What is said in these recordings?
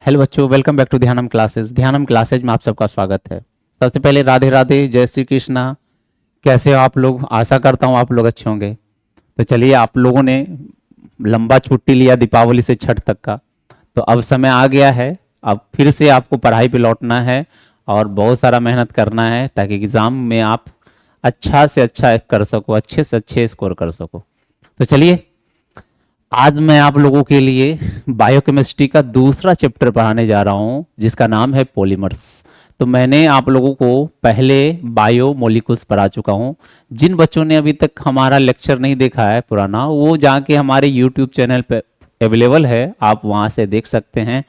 Hello बच्चों, welcome back to Dhyanam classes. Dhyanam classes में आप सबका स्वागत है। सबसे पहले राधे राधे, जय श्री कृष्णा। कैसे हो आप लोग? आशा करता हूँ आप लोग अच्छे होंगे। तो चलिए, आप लोगों ने लंबा छुट्टी लिया दीपावली से छठ तक का, तो अब समय आ गया है। अब फिर से आपको पढ़ाई पे लौटना है और बहुत सारा मेहनत करना है ताकि एग्ज़ाम में आप अच्छा से अच्छा कर सको, अच्छे से अच्छे स्कोर कर सको। तो चलिए, आज मैं आप लोगों के लिए बायोकेमिस्ट्री का दूसरा चैप्टर पढ़ाने जा रहा हूं जिसका नाम है पॉलीमर्स। तो मैंने आप लोगों को पहले बायो मोलिकुल्स पढ़ा चुका हूं। जिन बच्चों ने अभी तक हमारा लेक्चर नहीं देखा है पुराना, वो जाके हमारे यूट्यूब चैनल पे अवेलेबल है, आप वहां से देख सकते हैं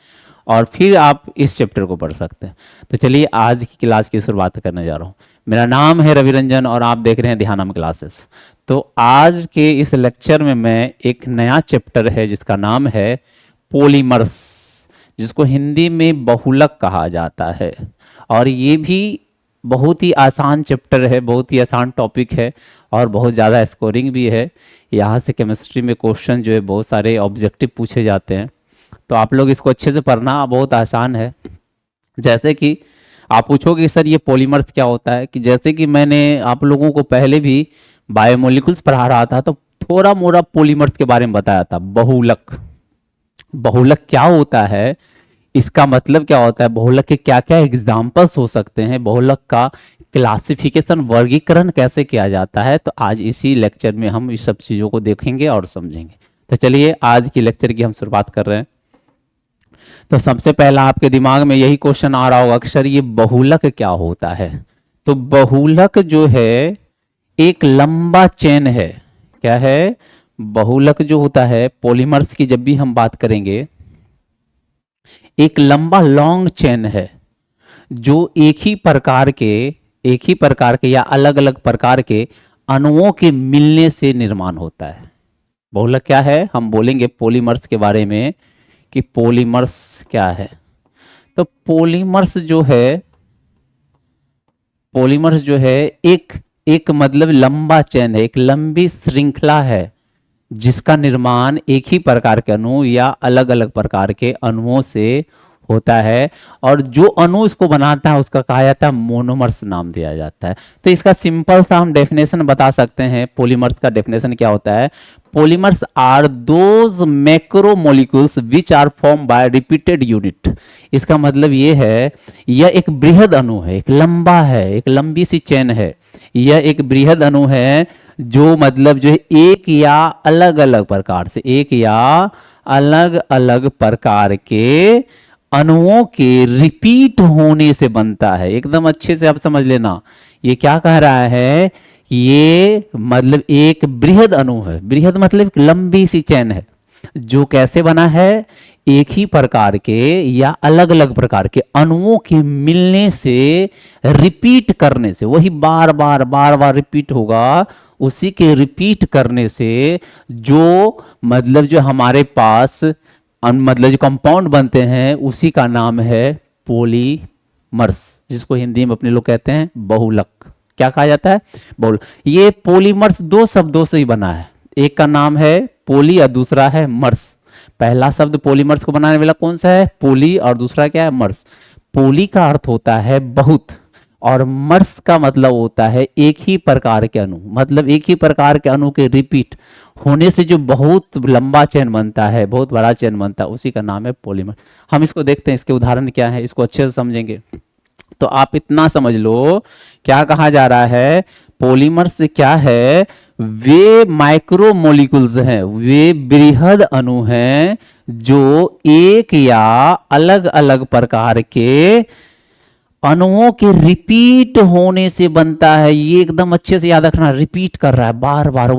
और फिर आप इस चैप्टर को पढ़ सकते हैं। तो चलिए, आज की क्लास की शुरुआत करने जा रहा हूँ। मेरा नाम है रवि रंजन और आप देख रहे हैं ध्यानम क्लासेस। तो आज के इस लेक्चर में मैं एक नया चैप्टर है जिसका नाम है पॉलीमर्स, जिसको हिंदी में बहुलक कहा जाता है। और ये भी बहुत ही आसान चैप्टर है, बहुत ही आसान टॉपिक है और बहुत ज़्यादा स्कोरिंग भी है। यहाँ से केमिस्ट्री में क्वेश्चन जो है बहुत सारे ऑब्जेक्टिव पूछे जाते हैं, तो आप लोग इसको अच्छे से पढ़ना, बहुत आसान है। जैसे कि आप पूछोगे सर ये पॉलीमर्स क्या होता है, कि जैसे कि मैंने आप लोगों को पहले भी बायोमोलिकुल्स पढ़ा रहा था तो थोड़ा मोड़ा पॉलीमर्स के बारे में बताया था। बहुलक, बहुलक क्या होता है, इसका मतलब क्या होता है, बहुलक के क्या क्या एग्जाम्पल्स हो सकते हैं, बहुलक का क्लासिफिकेशन, वर्गीकरण कैसे किया जाता है। तो आज इसी लेक्चर में हम इस सब चीज़ों को देखेंगे और समझेंगे। तो चलिए, आज की लेक्चर की हम शुरुआत कर रहे हैं। तो सबसे पहला आपके दिमाग में यही क्वेश्चन आ रहा होगा, अक्सर ये बहुलक क्या होता है। तो बहुलक जो है एक लंबा चेन है। क्या है? बहुलक जो होता है पॉलीमर्स की जब भी हम बात करेंगे, एक लंबा लॉन्ग चेन है जो एक ही प्रकार के या अलग अलग प्रकार के अणुओं के मिलने से निर्माण होता है। बहुलक क्या है, हम बोलेंगे पॉलीमर्स के बारे में कि पॉलीमर्स क्या है। तो पॉलीमर्स जो है एक एक मतलब लंबा चेन है, एक लंबी श्रृंखला है जिसका निर्माण एक ही प्रकार के अणु या अलग अलग प्रकार के अणुओं से होता है। और जो अणु इसको बनाता है उसका कहा जाता है मोनोमर्स, नाम दिया जाता है। तो इसका सिंपल सा हम डेफिनेशन बता सकते हैं। पॉलीमर्स का डेफिनेशन क्या होता है? Polymers are those macromolecules which are form by repeated unit. इसका मतलब ये है, यह एक बृहद अणु है, एक लंबा है, एक लंबी सी चेन है। यह एक बृहद अणु है जो मतलब जो है एक या अलग अलग प्रकार के अणुओं के रिपीट होने से बनता है। एकदम अच्छे से आप समझ लेना, ये क्या कह रहा है, ये मतलब एक बृहद अणु है। बृहद मतलब एक लंबी सी चेन है जो कैसे बना है, एक ही प्रकार के या अलग अलग प्रकार के अणुओं के मिलने से, रिपीट करने से, वही बार बार रिपीट होगा, उसी के रिपीट करने से जो मतलब जो हमारे पास मतलब जो कंपाउंड बनते हैं उसी का नाम है पॉलीमर्स, जिसको हिंदी में अपने लोग कहते हैं बहुलक। क्या कहा जाता है? बहुलक। ये पॉलीमर्स दो शब्दों से ही बना है, एक का नाम है पॉली और दूसरा है मर्स। पहला शब्द पॉलीमर्स को बनाने वाला कौन सा है? पॉली, और दूसरा क्या है? मर्स। पॉली का अर्थ होता है बहुत और मर्स का मतलब होता है एक ही प्रकार के अणु, मतलब एक ही प्रकार के अणु के रिपीट होने से जो बहुत लंबा चेन बनता है, बहुत बड़ा चेन बनता है, उसी का नाम है पॉलीमर। हम इसको देखते हैं, इसके उदाहरण क्या है, इसको अच्छे से समझेंगे। तो आप इतना समझ लो, क्या कहा जा रहा है, पॉलीमर्स क्या है, वे माइक्रोमोलिक्यूल्स हैं, वे बृहद अणु हैं जो एक या अलग अलग प्रकार के अणुओं के रिपीट होने से बनता है। ये एकदम अच्छे से याद रखना, रिपीट कर रहा है, बार बार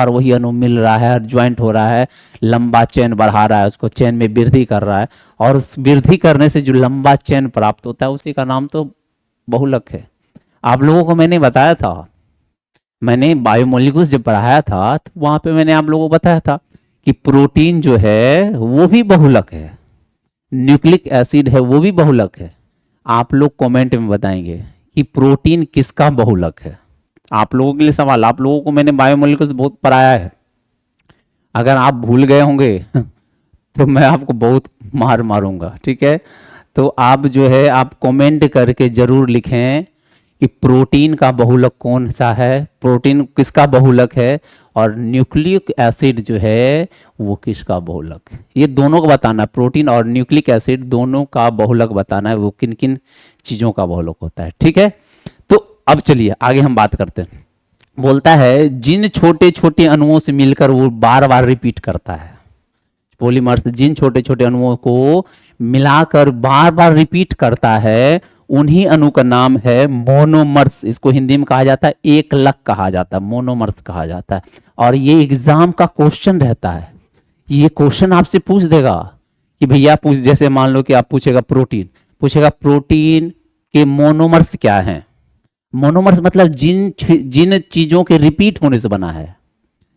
वही अणु मिल रहा है, ज्वाइंट हो रहा है, लंबा चेन बढ़ा रहा है, उसको चेन में वृद्धि कर रहा है, और उस वृद्धि करने से जो लंबा चेन प्राप्त होता है उसी का नाम तो बहुलक है। आप लोगों को मैंने बताया था, मैंने बायोमोलिक्यूल्स जब पढ़ाया था तो वहां पे मैंने आप लोगों को बताया था कि प्रोटीन जो है वो भी बहुलक है, न्यूक्लिक एसिड है वो भी बहुलक है। आप लोग कमेंट में बताएंगे कि प्रोटीन किसका बहुलक है। आप लोगों के लिए सवाल, आप लोगों को मैंने बायोमोलिक्यूल्स बहुत पढ़ाया है, अगर आप भूल गए होंगे तो मैं आपको बहुत मार मारूंगा, ठीक है। तो आप जो है आप कमेंट करके जरूर लिखें कि प्रोटीन का बहुलक कौन सा है, प्रोटीन किसका बहुलक है, और न्यूक्लिक एसिड जो है वो किसका बहुलक है। ये दोनों को बताना है, प्रोटीन और न्यूक्लिक एसिड दोनों का बहुलक बताना है, वो किन किन चीज़ों का बहुलक होता है, ठीक है। तो अब चलिए आगे हम बात करते हैं। बोलता है जिन छोटे छोटे अणुओं से मिलकर वो बार बार रिपीट करता है, पॉलीमर्स जिन छोटे छोटे अणुओं को मिलाकर बार बार रिपीट करता है उन्हीं अणु का नाम है मोनोमर्स। इसको हिंदी में कहा जाता है एकलक कहा जाता है, मोनोमर्स कहा जाता है। और ये एग्जाम का क्वेश्चन रहता है, ये क्वेश्चन आपसे पूछ देगा कि भैया पूछ, जैसे मान लो कि आप पूछेगा प्रोटीन, पूछेगा प्रोटीन के मोनोमर्स क्या हैं। मोनोमर्स मतलब जिन चीजों के रिपीट होने से बना है,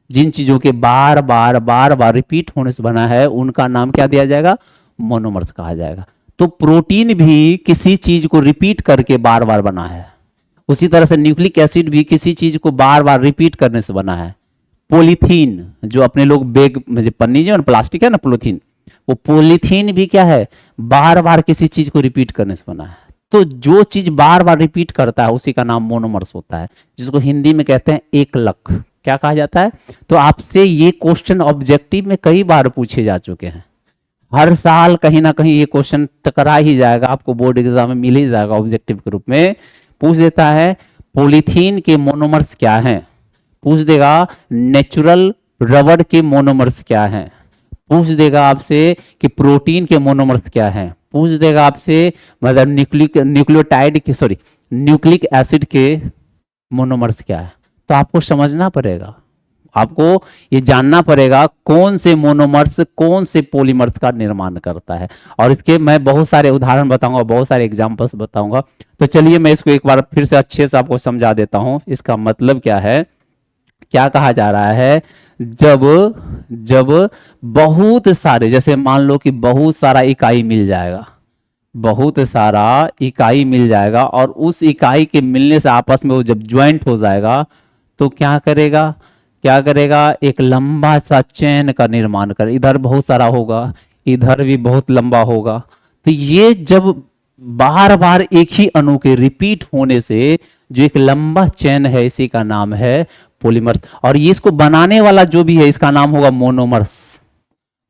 जिन चीजों के बार बार रिपीट होने से बना है उनका नाम क्या दिया जाएगा, मोनोमर्स कहा जाएगा। तो प्रोटीन भी किसी चीज को रिपीट करके बार बार बना है, उसी तरह से न्यूक्लिक एसिड भी किसी चीज को बार बार रिपीट करने से बना है। पॉलीथीन जो अपने लोग बैग में पन्नी जो प्लास्टिक है ना पॉलीथीन, वो पॉलीथीन भी क्या है, बार बार किसी चीज को रिपीट करने से बना है। तो जो चीज बार बार रिपीट करता है उसी का नाम मोनोमर्स होता है, जिसको हिंदी में कहते हैं एकलक, क्या कहा जाता है। तो आपसे ये क्वेश्चन ऑब्जेक्टिव में कई बार पूछे जा चुके हैं, हर साल कहीं ना कहीं ये क्वेश्चन टकरा ही जाएगा, आपको बोर्ड एग्जाम में मिल ही जाएगा, ऑब्जेक्टिव के रूप में पूछ देता है पॉलीथीन के मोनोमर्स क्या हैं, पूछ देगा नेचुरल रबर के मोनोमर्स क्या हैं, पूछ देगा आपसे कि प्रोटीन के मोनोमर्स क्या हैं, पूछ देगा आपसे मतलब न्यूक्लियोटाइड के सॉरी न्यूक्लिक एसिड के मोनोमर्स क्या है। तो आपको समझना पड़ेगा, आपको ये जानना पड़ेगा कौन से मोनोमर्स कौन से पॉलीमर्स का निर्माण करता है। और इसके मैं बहुत सारे उदाहरण बताऊंगा, बहुत सारे एग्जांपल्स बताऊंगा। तो चलिए मैं इसको एक बार फिर से अच्छे से आपको समझा देता हूं, इसका मतलब क्या है, क्या कहा जा रहा है। जब बहुत सारे, जैसे मान लो कि बहुत सारा इकाई मिल जाएगा, बहुत सारा इकाई मिल जाएगा और उस इकाई के मिलने से आपस में वो जब ज्वाइंट हो जाएगा तो क्या करेगा, एक लंबा सा चेन का निर्माण कर, इधर बहुत सारा होगा, इधर भी बहुत लंबा होगा। तो ये जब बार बार एक ही अणु के रिपीट होने से जो एक लंबा चेन है, इसी का नाम है पॉलीमर्स। और ये इसको बनाने वाला जो भी है इसका नाम होगा मोनोमर्स,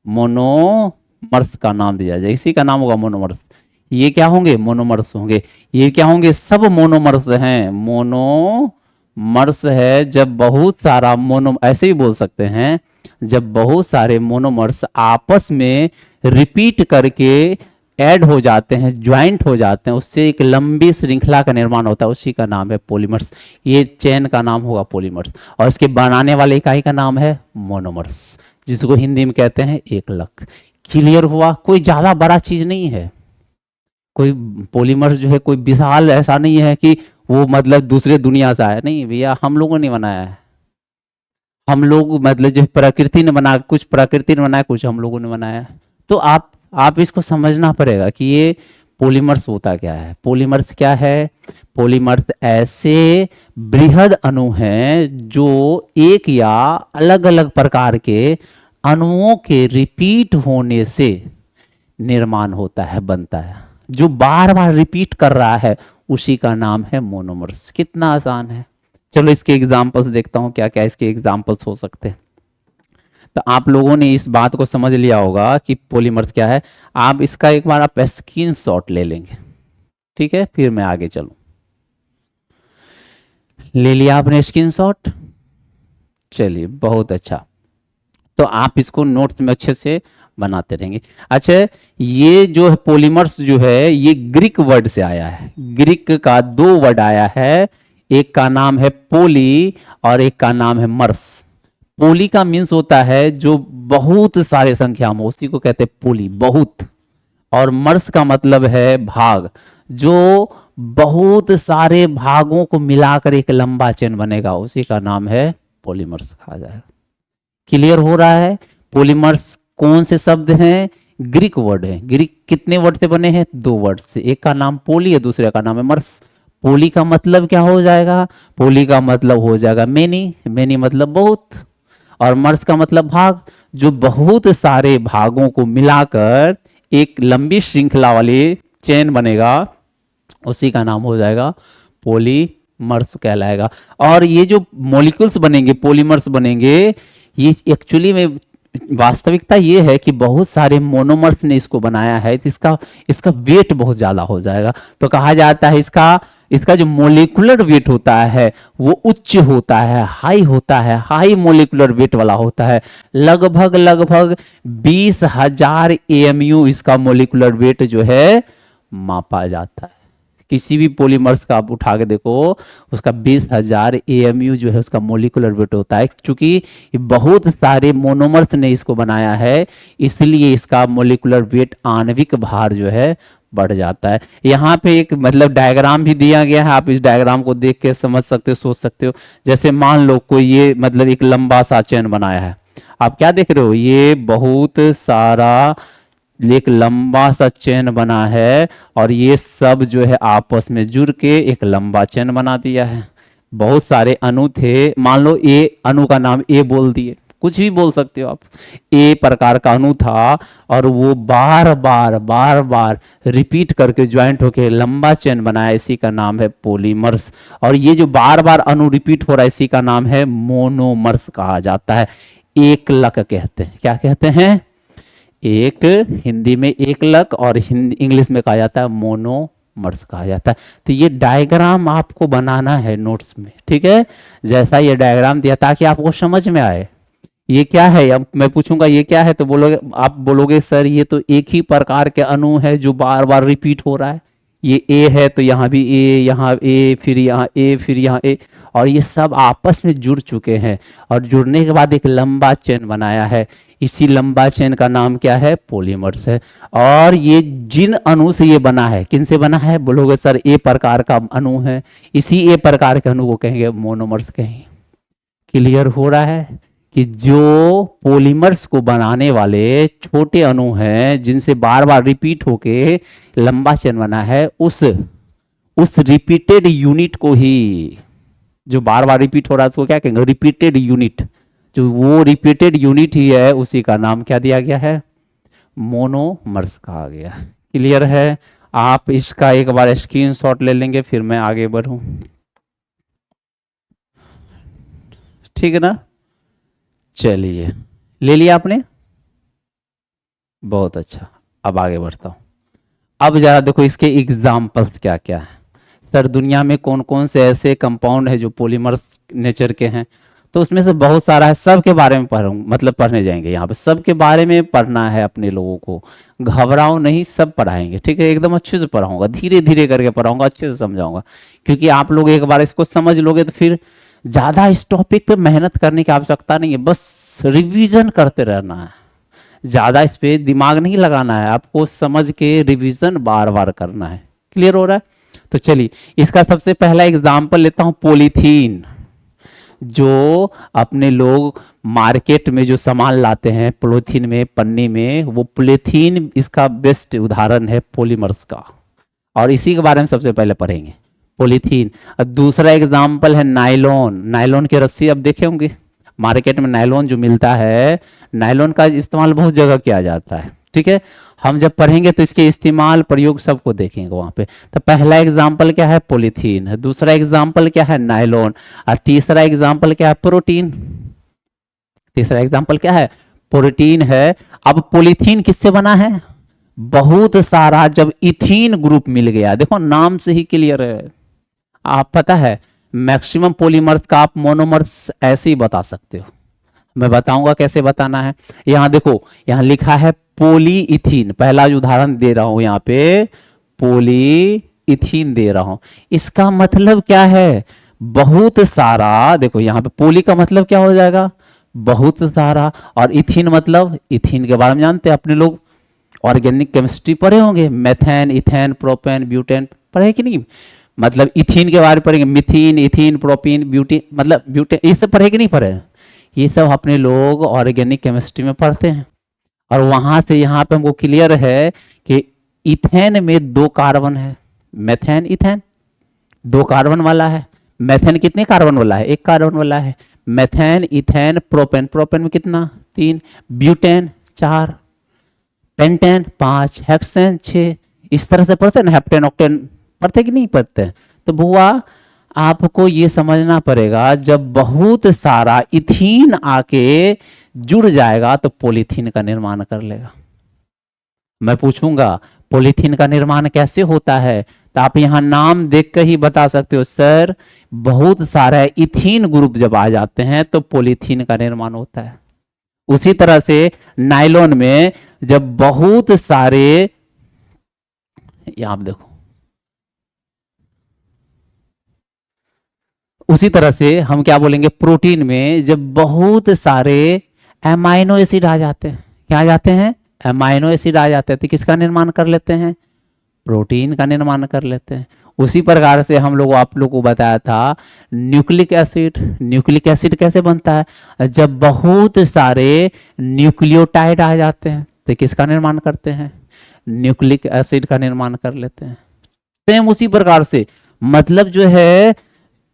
मोनोमर्स का नाम दिया जाए, इसी का नाम होगा मोनोमर्स। ये क्या होंगे, मोनोमर्स होंगे। ये क्या होंगे, सब मोनोमर्स हैं, मोनोमर्स है। जब बहुत सारा ऐसे ही बोल सकते हैं, जब बहुत सारे मोनोमर्स आपस में रिपीट करके ऐड हो जाते हैं, ज्वाइंट हो जाते हैं, उससे एक लंबी श्रृंखला का निर्माण होता है, उसी का नाम है पॉलीमर्स। ये चेन का नाम होगा पॉलीमर्स और इसके बनाने वाले इकाई का नाम है मोनोमर्स, जिसको हिंदी में कहते हैं एकलक। क्लियर हुआ, कोई ज्यादा बड़ा चीज नहीं है, कोई पॉलीमर्स जो है कोई विशाल ऐसा नहीं है कि वो मतलब दूसरे दुनिया से आया, नहीं भैया, हम लोगों ने बनाया है। हम लोग मतलब जो प्रकृति ने बनाया, कुछ प्रकृति ने बनाया, कुछ हम लोगों ने बनाया है। तो आप इसको समझना पड़ेगा कि ये पॉलीमर्स होता क्या है। पॉलीमर्स क्या है, पॉलीमर्स ऐसे बृहद अणु हैं जो एक या अलग अलग प्रकार के अणुओं के रिपीट होने से निर्माण होता है, बनता है। जो बार बार रिपीट कर रहा है उसी का नाम है मोनोमर्स। कितना आसान है। चलो इसके एग्जाम्पल्स देखता हूं, क्या क्या इसके एग्जाम्पल्स हो सकते हैं। तो आप लोगों ने इस बात को समझ लिया होगा कि पॉलीमर्स क्या है। आप इसका एक बार आप स्क्रीनशॉट ले लेंगे, ठीक है, फिर मैं आगे चलूं। ले लिया आपने स्क्रीनशॉट, चलिए बहुत अच्छा। तो आप इसको नोट्स में अच्छे से बनाते रहेंगे। अच्छा, ये जो है पॉलीमर्स जो है ये ग्रीक वर्ड से आया है। ग्रीक का दो वर्ड आया है, एक का नाम है पोली और एक का नाम है मर्स। पोली का मीन्स होता है जो बहुत सारे संख्या में, उसी को कहते हैं पोली, बहुत। और मर्स का मतलब है भाग, जो बहुत सारे भागों को मिलाकर एक लंबा चेन बनेगा, उसी का नाम है पॉलीमर्स कहा जाएगा। क्लियर हो रहा है। पॉलीमर्स कौन से शब्द हैं, ग्रीक वर्ड है। ग्रीक कितने वर्ड से बने हैं, दो वर्ड से, एक का नाम पोली है, दूसरे का नाम है मर्स। पोली का मतलब क्या हो जाएगा, पोली का मतलब हो जाएगा मेनी, मेनी मतलब बहुत, और मर्स का मतलब भाग, जो बहुत सारे भागों को मिलाकर एक लंबी श्रृंखला वाली चेन बनेगा, उसी का नाम हो जाएगा पॉलीमर्स कहलाएगा। और ये जो मॉलिक्यूल्स बनेंगे, पॉलीमर्स बनेंगे, ये एक्चुअली में वास्तविकता ये है कि बहुत सारे मोनोमर्स ने इसको बनाया है, तो इसका वेट बहुत ज्यादा हो जाएगा। तो कहा जाता है इसका जो मोलिकुलर वेट होता है वो उच्च होता है, हाई होता है, हाई मोलिकुलर वेट वाला होता है। लगभग 20,000 AMU इसका मोलिकुलर वेट जो है मापा जाता है। किसी भी पॉलीमर्स का आप उठा के देखो, उसका 20,000 AMU जो है उसका मोलिकुलर वेट होता है। क्योंकि बहुत सारे मोनोमर्स ने इसको बनाया है, इसलिए इसका मोलिकुलर वेट, आणविक भार जो है बढ़ जाता है। यहाँ पे एक मतलब डायग्राम भी दिया गया है, आप इस डायग्राम को देख के समझ सकते हो, सोच सकते हो। जैसे मान लो कोई ये मतलब एक लंबा सा चेन बनाया है, आप क्या देख रहे हो, ये बहुत सारा एक लंबा सा चेन बना है और ये सब जो है आपस में जुड़ के एक लंबा चेन बना दिया है। बहुत सारे अणु थे, मान लो ए अणु का नाम ए बोल दिए, कुछ भी बोल सकते हो आप। ए प्रकार का अणु था और वो बार बार रिपीट करके ज्वाइंट होके लंबा चेन बनाया, इसी का नाम है पॉलीमर्स। और ये जो बार बार अणु रिपीट हो रहा है, इसी का नाम है मोनोमर्स कहा जाता है। एकलक कहते हैं, क्या कहते हैं, एक, हिंदी में एकलक और इंग्लिश में कहा जाता है मोनोमर्स कहा जाता है। तो ये डायग्राम आपको बनाना है नोट्स में, ठीक है, जैसा ये डायग्राम दिया ताकि आपको समझ में आए ये क्या है। अब मैं पूछूंगा ये क्या है, तो बोलोगे, आप बोलोगे सर ये तो एक ही प्रकार के अणु है जो बार बार रिपीट हो रहा है। ये ए है तो यहाँ भी ए, यहाँ ए, फिर यहाँ ए, फिर यहाँ ए, और ये सब आपस में जुड़ चुके हैं और जुड़ने के बाद एक लंबा चेन बनाया है। इसी लंबा चेन का नाम क्या है, पॉलीमर्स है। और ये जिन अणु से ये बना है, किन से बना है, बोलोगे सर ए प्रकार का अणु है, इसी ए प्रकार के अणु को कहेंगे मोनोमर्स कहेंगे। क्लियर हो रहा है कि जो पॉलीमर्स को बनाने वाले छोटे अणु हैं जिनसे बार बार रिपीट होके लंबा चेन बना है, उस रिपीटेड यूनिट को ही, जो बार बार रिपीट हो रहा है उसको क्या कहेंगे, रिपीटेड यूनिट। जो वो रिपीटेड यूनिट ही है उसी का नाम क्या दिया गया है, मोनोमर्स कहा गया। क्लियर है, आप इसका एक बार स्क्रीनशॉट ले लेंगे, फिर मैं आगे बढ़ूं, ठीक है ना। चलिए, ले लिया आपने, बहुत अच्छा। अब आगे बढ़ता हूं। अब जरा देखो इसके एग्जाम्पल्स क्या क्या है। सर दुनिया में कौन कौन से ऐसे कंपाउंड है जो पॉलीमर्स नेचर के हैं, तो उसमें से बहुत सारा है, सब के बारे में पढ़ने जाएंगे। यहाँ पे सब के बारे में पढ़ना है अपने लोगों को, घबराओ नहीं, सब पढ़ाएंगे, ठीक है, एकदम अच्छे से पढ़ाऊंगा, धीरे धीरे करके पढ़ाऊंगा, अच्छे से समझाऊंगा। क्योंकि आप लोग एक बार इसको समझ लोगे तो फिर ज़्यादा इस टॉपिक पे मेहनत करने की आवश्यकता नहीं है, बस रिवीजन करते रहना है, ज़्यादा इस पे दिमाग नहीं लगाना है, आपको समझ के रिवीजन बार बार करना है। क्लियर हो रहा है, तो चलिए इसका सबसे पहला एग्जाम्पल लेता हूँ, पॉलीथीन। जो अपने लोग मार्केट में जो सामान लाते हैं पॉलीथीन में, पन्नी में, वो पॉलीथीन इसका बेस्ट उदाहरण है पॉलीमर्स का, और इसी के बारे में सबसे पहले पढ़ेंगे, पॉलीथीन। दूसरा एग्जाम्पल है नायलॉन। नायलॉन की रस्सी अब देखे होंगे मार्केट में, नायलॉन जो मिलता है, नायलॉन का इस्तेमाल बहुत जगह किया जाता है, ठीक है। हम जब पढ़ेंगे तो इसके इस्तेमाल प्रयोग सबको देखेंगे वहां पे। तो पहला एग्जाम्पल क्या है, पॉलीथीन। दूसरा एग्जाम्पल क्या है, नायलॉन। और तीसरा एग्जाम्पल क्या है, प्रोटीन। तीसरा एग्जाम्पल क्या है, प्रोटीन है। अब पॉलीथीन किससे बना है, बहुत सारा, जब इथीन ग्रुप मिल गया, देखो नाम से ही क्लियर है, आप पता है मैक्सिमम पॉलीमर्स का आप मोनोमर्स ऐसे ही बता सकते हो, मैं बताऊंगा कैसे बताना है। यहां देखो, यहां लिखा है पॉलीइथीन, पहला जो उदाहरण दे रहा हूं यहां पे पॉलीइथीन दे रहा हूं। इसका मतलब क्या है, बहुत सारा। देखो यहां पे पॉली का मतलब क्या हो जाएगा, बहुत सारा, और इथीन मतलब, इथीन के बारे में जानते हैं अपने लोग, ऑर्गेनिक केमिस्ट्री पढ़े होंगे, मेथेन, इथेन, प्रोपेन, ब्यूटेन, पढ़े कि नहीं, मतलब इथीन के बारे में पढ़ेंगे, मिथीन, इथीन, प्रोपीन, ब्यूटीन, मतलब ब्यूटेन, ये सब पढ़े कि नहीं पढ़े, ये सब अपने लोग ऑर्गेनिक केमिस्ट्री में पढ़ते हैं। और वहां से यहाँ पे हमको क्लियर है कि इथेन में 2 कार्बन है, मेथेन, इथेन 2 कार्बन वाला है, मेथेन कितने कार्बन वाला है, 1 कार्बन वाला है, मेथेन, इथेन, प्रोपेन, प्रोपेन में कितना, 3, ब्यूटेन 4, पेंटेन 5, हेक्सेन 6, इस तरह से पढ़ते हैं ना, हेप्टेन ऑक्टेन पढ़ते कि नहीं पढ़ते हैं? तो बुआ आपको ये समझना पड़ेगा, जब बहुत सारा इथीन आके जुड़ जाएगा तो पॉलीथीन का निर्माण कर लेगा। मैं पूछूंगा पॉलीथीन का निर्माण कैसे होता है, तो आप यहां नाम देख कर ही बता सकते हो सर, बहुत सारा इथीन ग्रुप जब आ जाते हैं तो पॉलीथीन का निर्माण होता है। उसी तरह से नायलॉन में जब बहुत सारे, यहां आप देखो, उसी तरह से हम क्या बोलेंगे, प्रोटीन में जब बहुत सारे एमाइनो एसिड आ जाते हैं, क्या आ जाते हैं, एमाइनो एसिड आ जाते हैं, तो किसका निर्माण कर लेते हैं, प्रोटीन का निर्माण कर लेते हैं। उसी प्रकार से हम लोग आप लोग को बताया था न्यूक्लिक एसिड। न्यूक्लिक एसिड कैसे बनता है, जब बहुत सारे न्यूक्लियोटाइड आ जाते हैं तो किसका निर्माण करते हैं, न्यूक्लिक एसिड का निर्माण कर लेते हैं। सेम उसी प्रकार से मतलब जो है,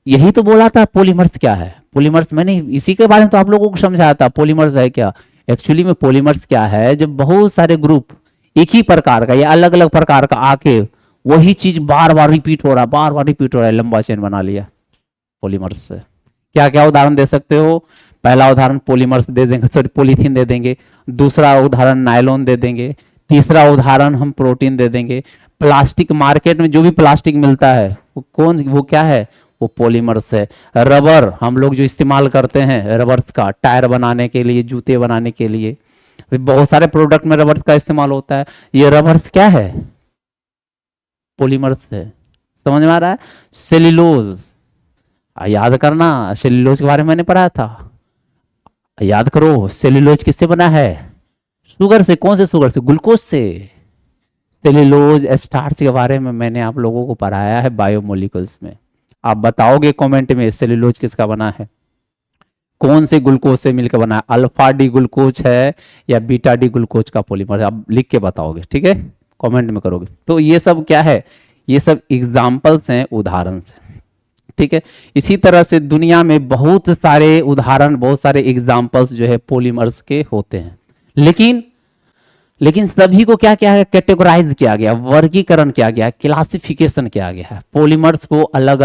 यही तो बोला था पॉलीमर्स क्या है। पॉलीमर्स मैंने इसी के बारे में तो आप लोगों को समझाया था, पॉलीमर्स है क्या। एक्चुअली में पॉलीमर्स क्या है, जब बहुत सारे ग्रुप एक ही प्रकार का या अलग अलग प्रकार का आके वही चीज बार बार रिपीट हो रहा है, बार बार रिपीट हो रहा है, लंबा चेन बना लिया पॉलीमर्स से। क्या क्या उदाहरण दे सकते हो, पहला उदाहरण पॉलीमर्स दे देंगे, सॉरी पॉलीथीन दे देंगे, दूसरा उदाहरण नायलॉन दे देंगे, तीसरा उदाहरण हम प्रोटीन दे देंगे। प्लास्टिक, मार्केट में जो भी प्लास्टिक मिलता है वो क्या है, वो पॉलीमर्स है। रबर हम लोग जो इस्तेमाल करते हैं रबर्स का, टायर बनाने के लिए, जूते बनाने के लिए, बहुत सारे प्रोडक्ट में रबर्स का इस्तेमाल होता है। ये रबर्स क्या है, पॉलीमर्स है। समझ में आ रहा है। सेल्यूलोज, याद करना, सेल्यूलोज के बारे में मैंने पढ़ा था, याद करो। सेल्यूलोज किससे बना है, शुगर से। कौन से शुगर से, ग्लूकोज से। सेल्यूलोज स्टार्च के बारे में मैंने आप लोगों को पढ़ाया है बायोमोलिकुल्स में। आप बताओगे कमेंट में सेल्यूलोज किसका बना है, कौन से ग्लूकोज से मिलकर बना है, अल्फा डी ग्लूकोज है या बीटा डी ग्लूकोज का पॉलीमर है, आप लिख के बताओगे, ठीक है, कमेंट में करोगे। तो ये सब क्या है, ये सब एग्जाम्पल्स हैं, उदाहरण से, ठीक है। इसी तरह से दुनिया में बहुत सारे उदाहरण, बहुत सारे एग्जाम्पल्स जो है पॉलीमर्स के होते हैं। लेकिन सभी को क्या क्या है, कैटेगराइज किया गया, वर्गीकरण किया गया, क्लासिफिकेशन किया गया है। पॉलीमर्स को अलग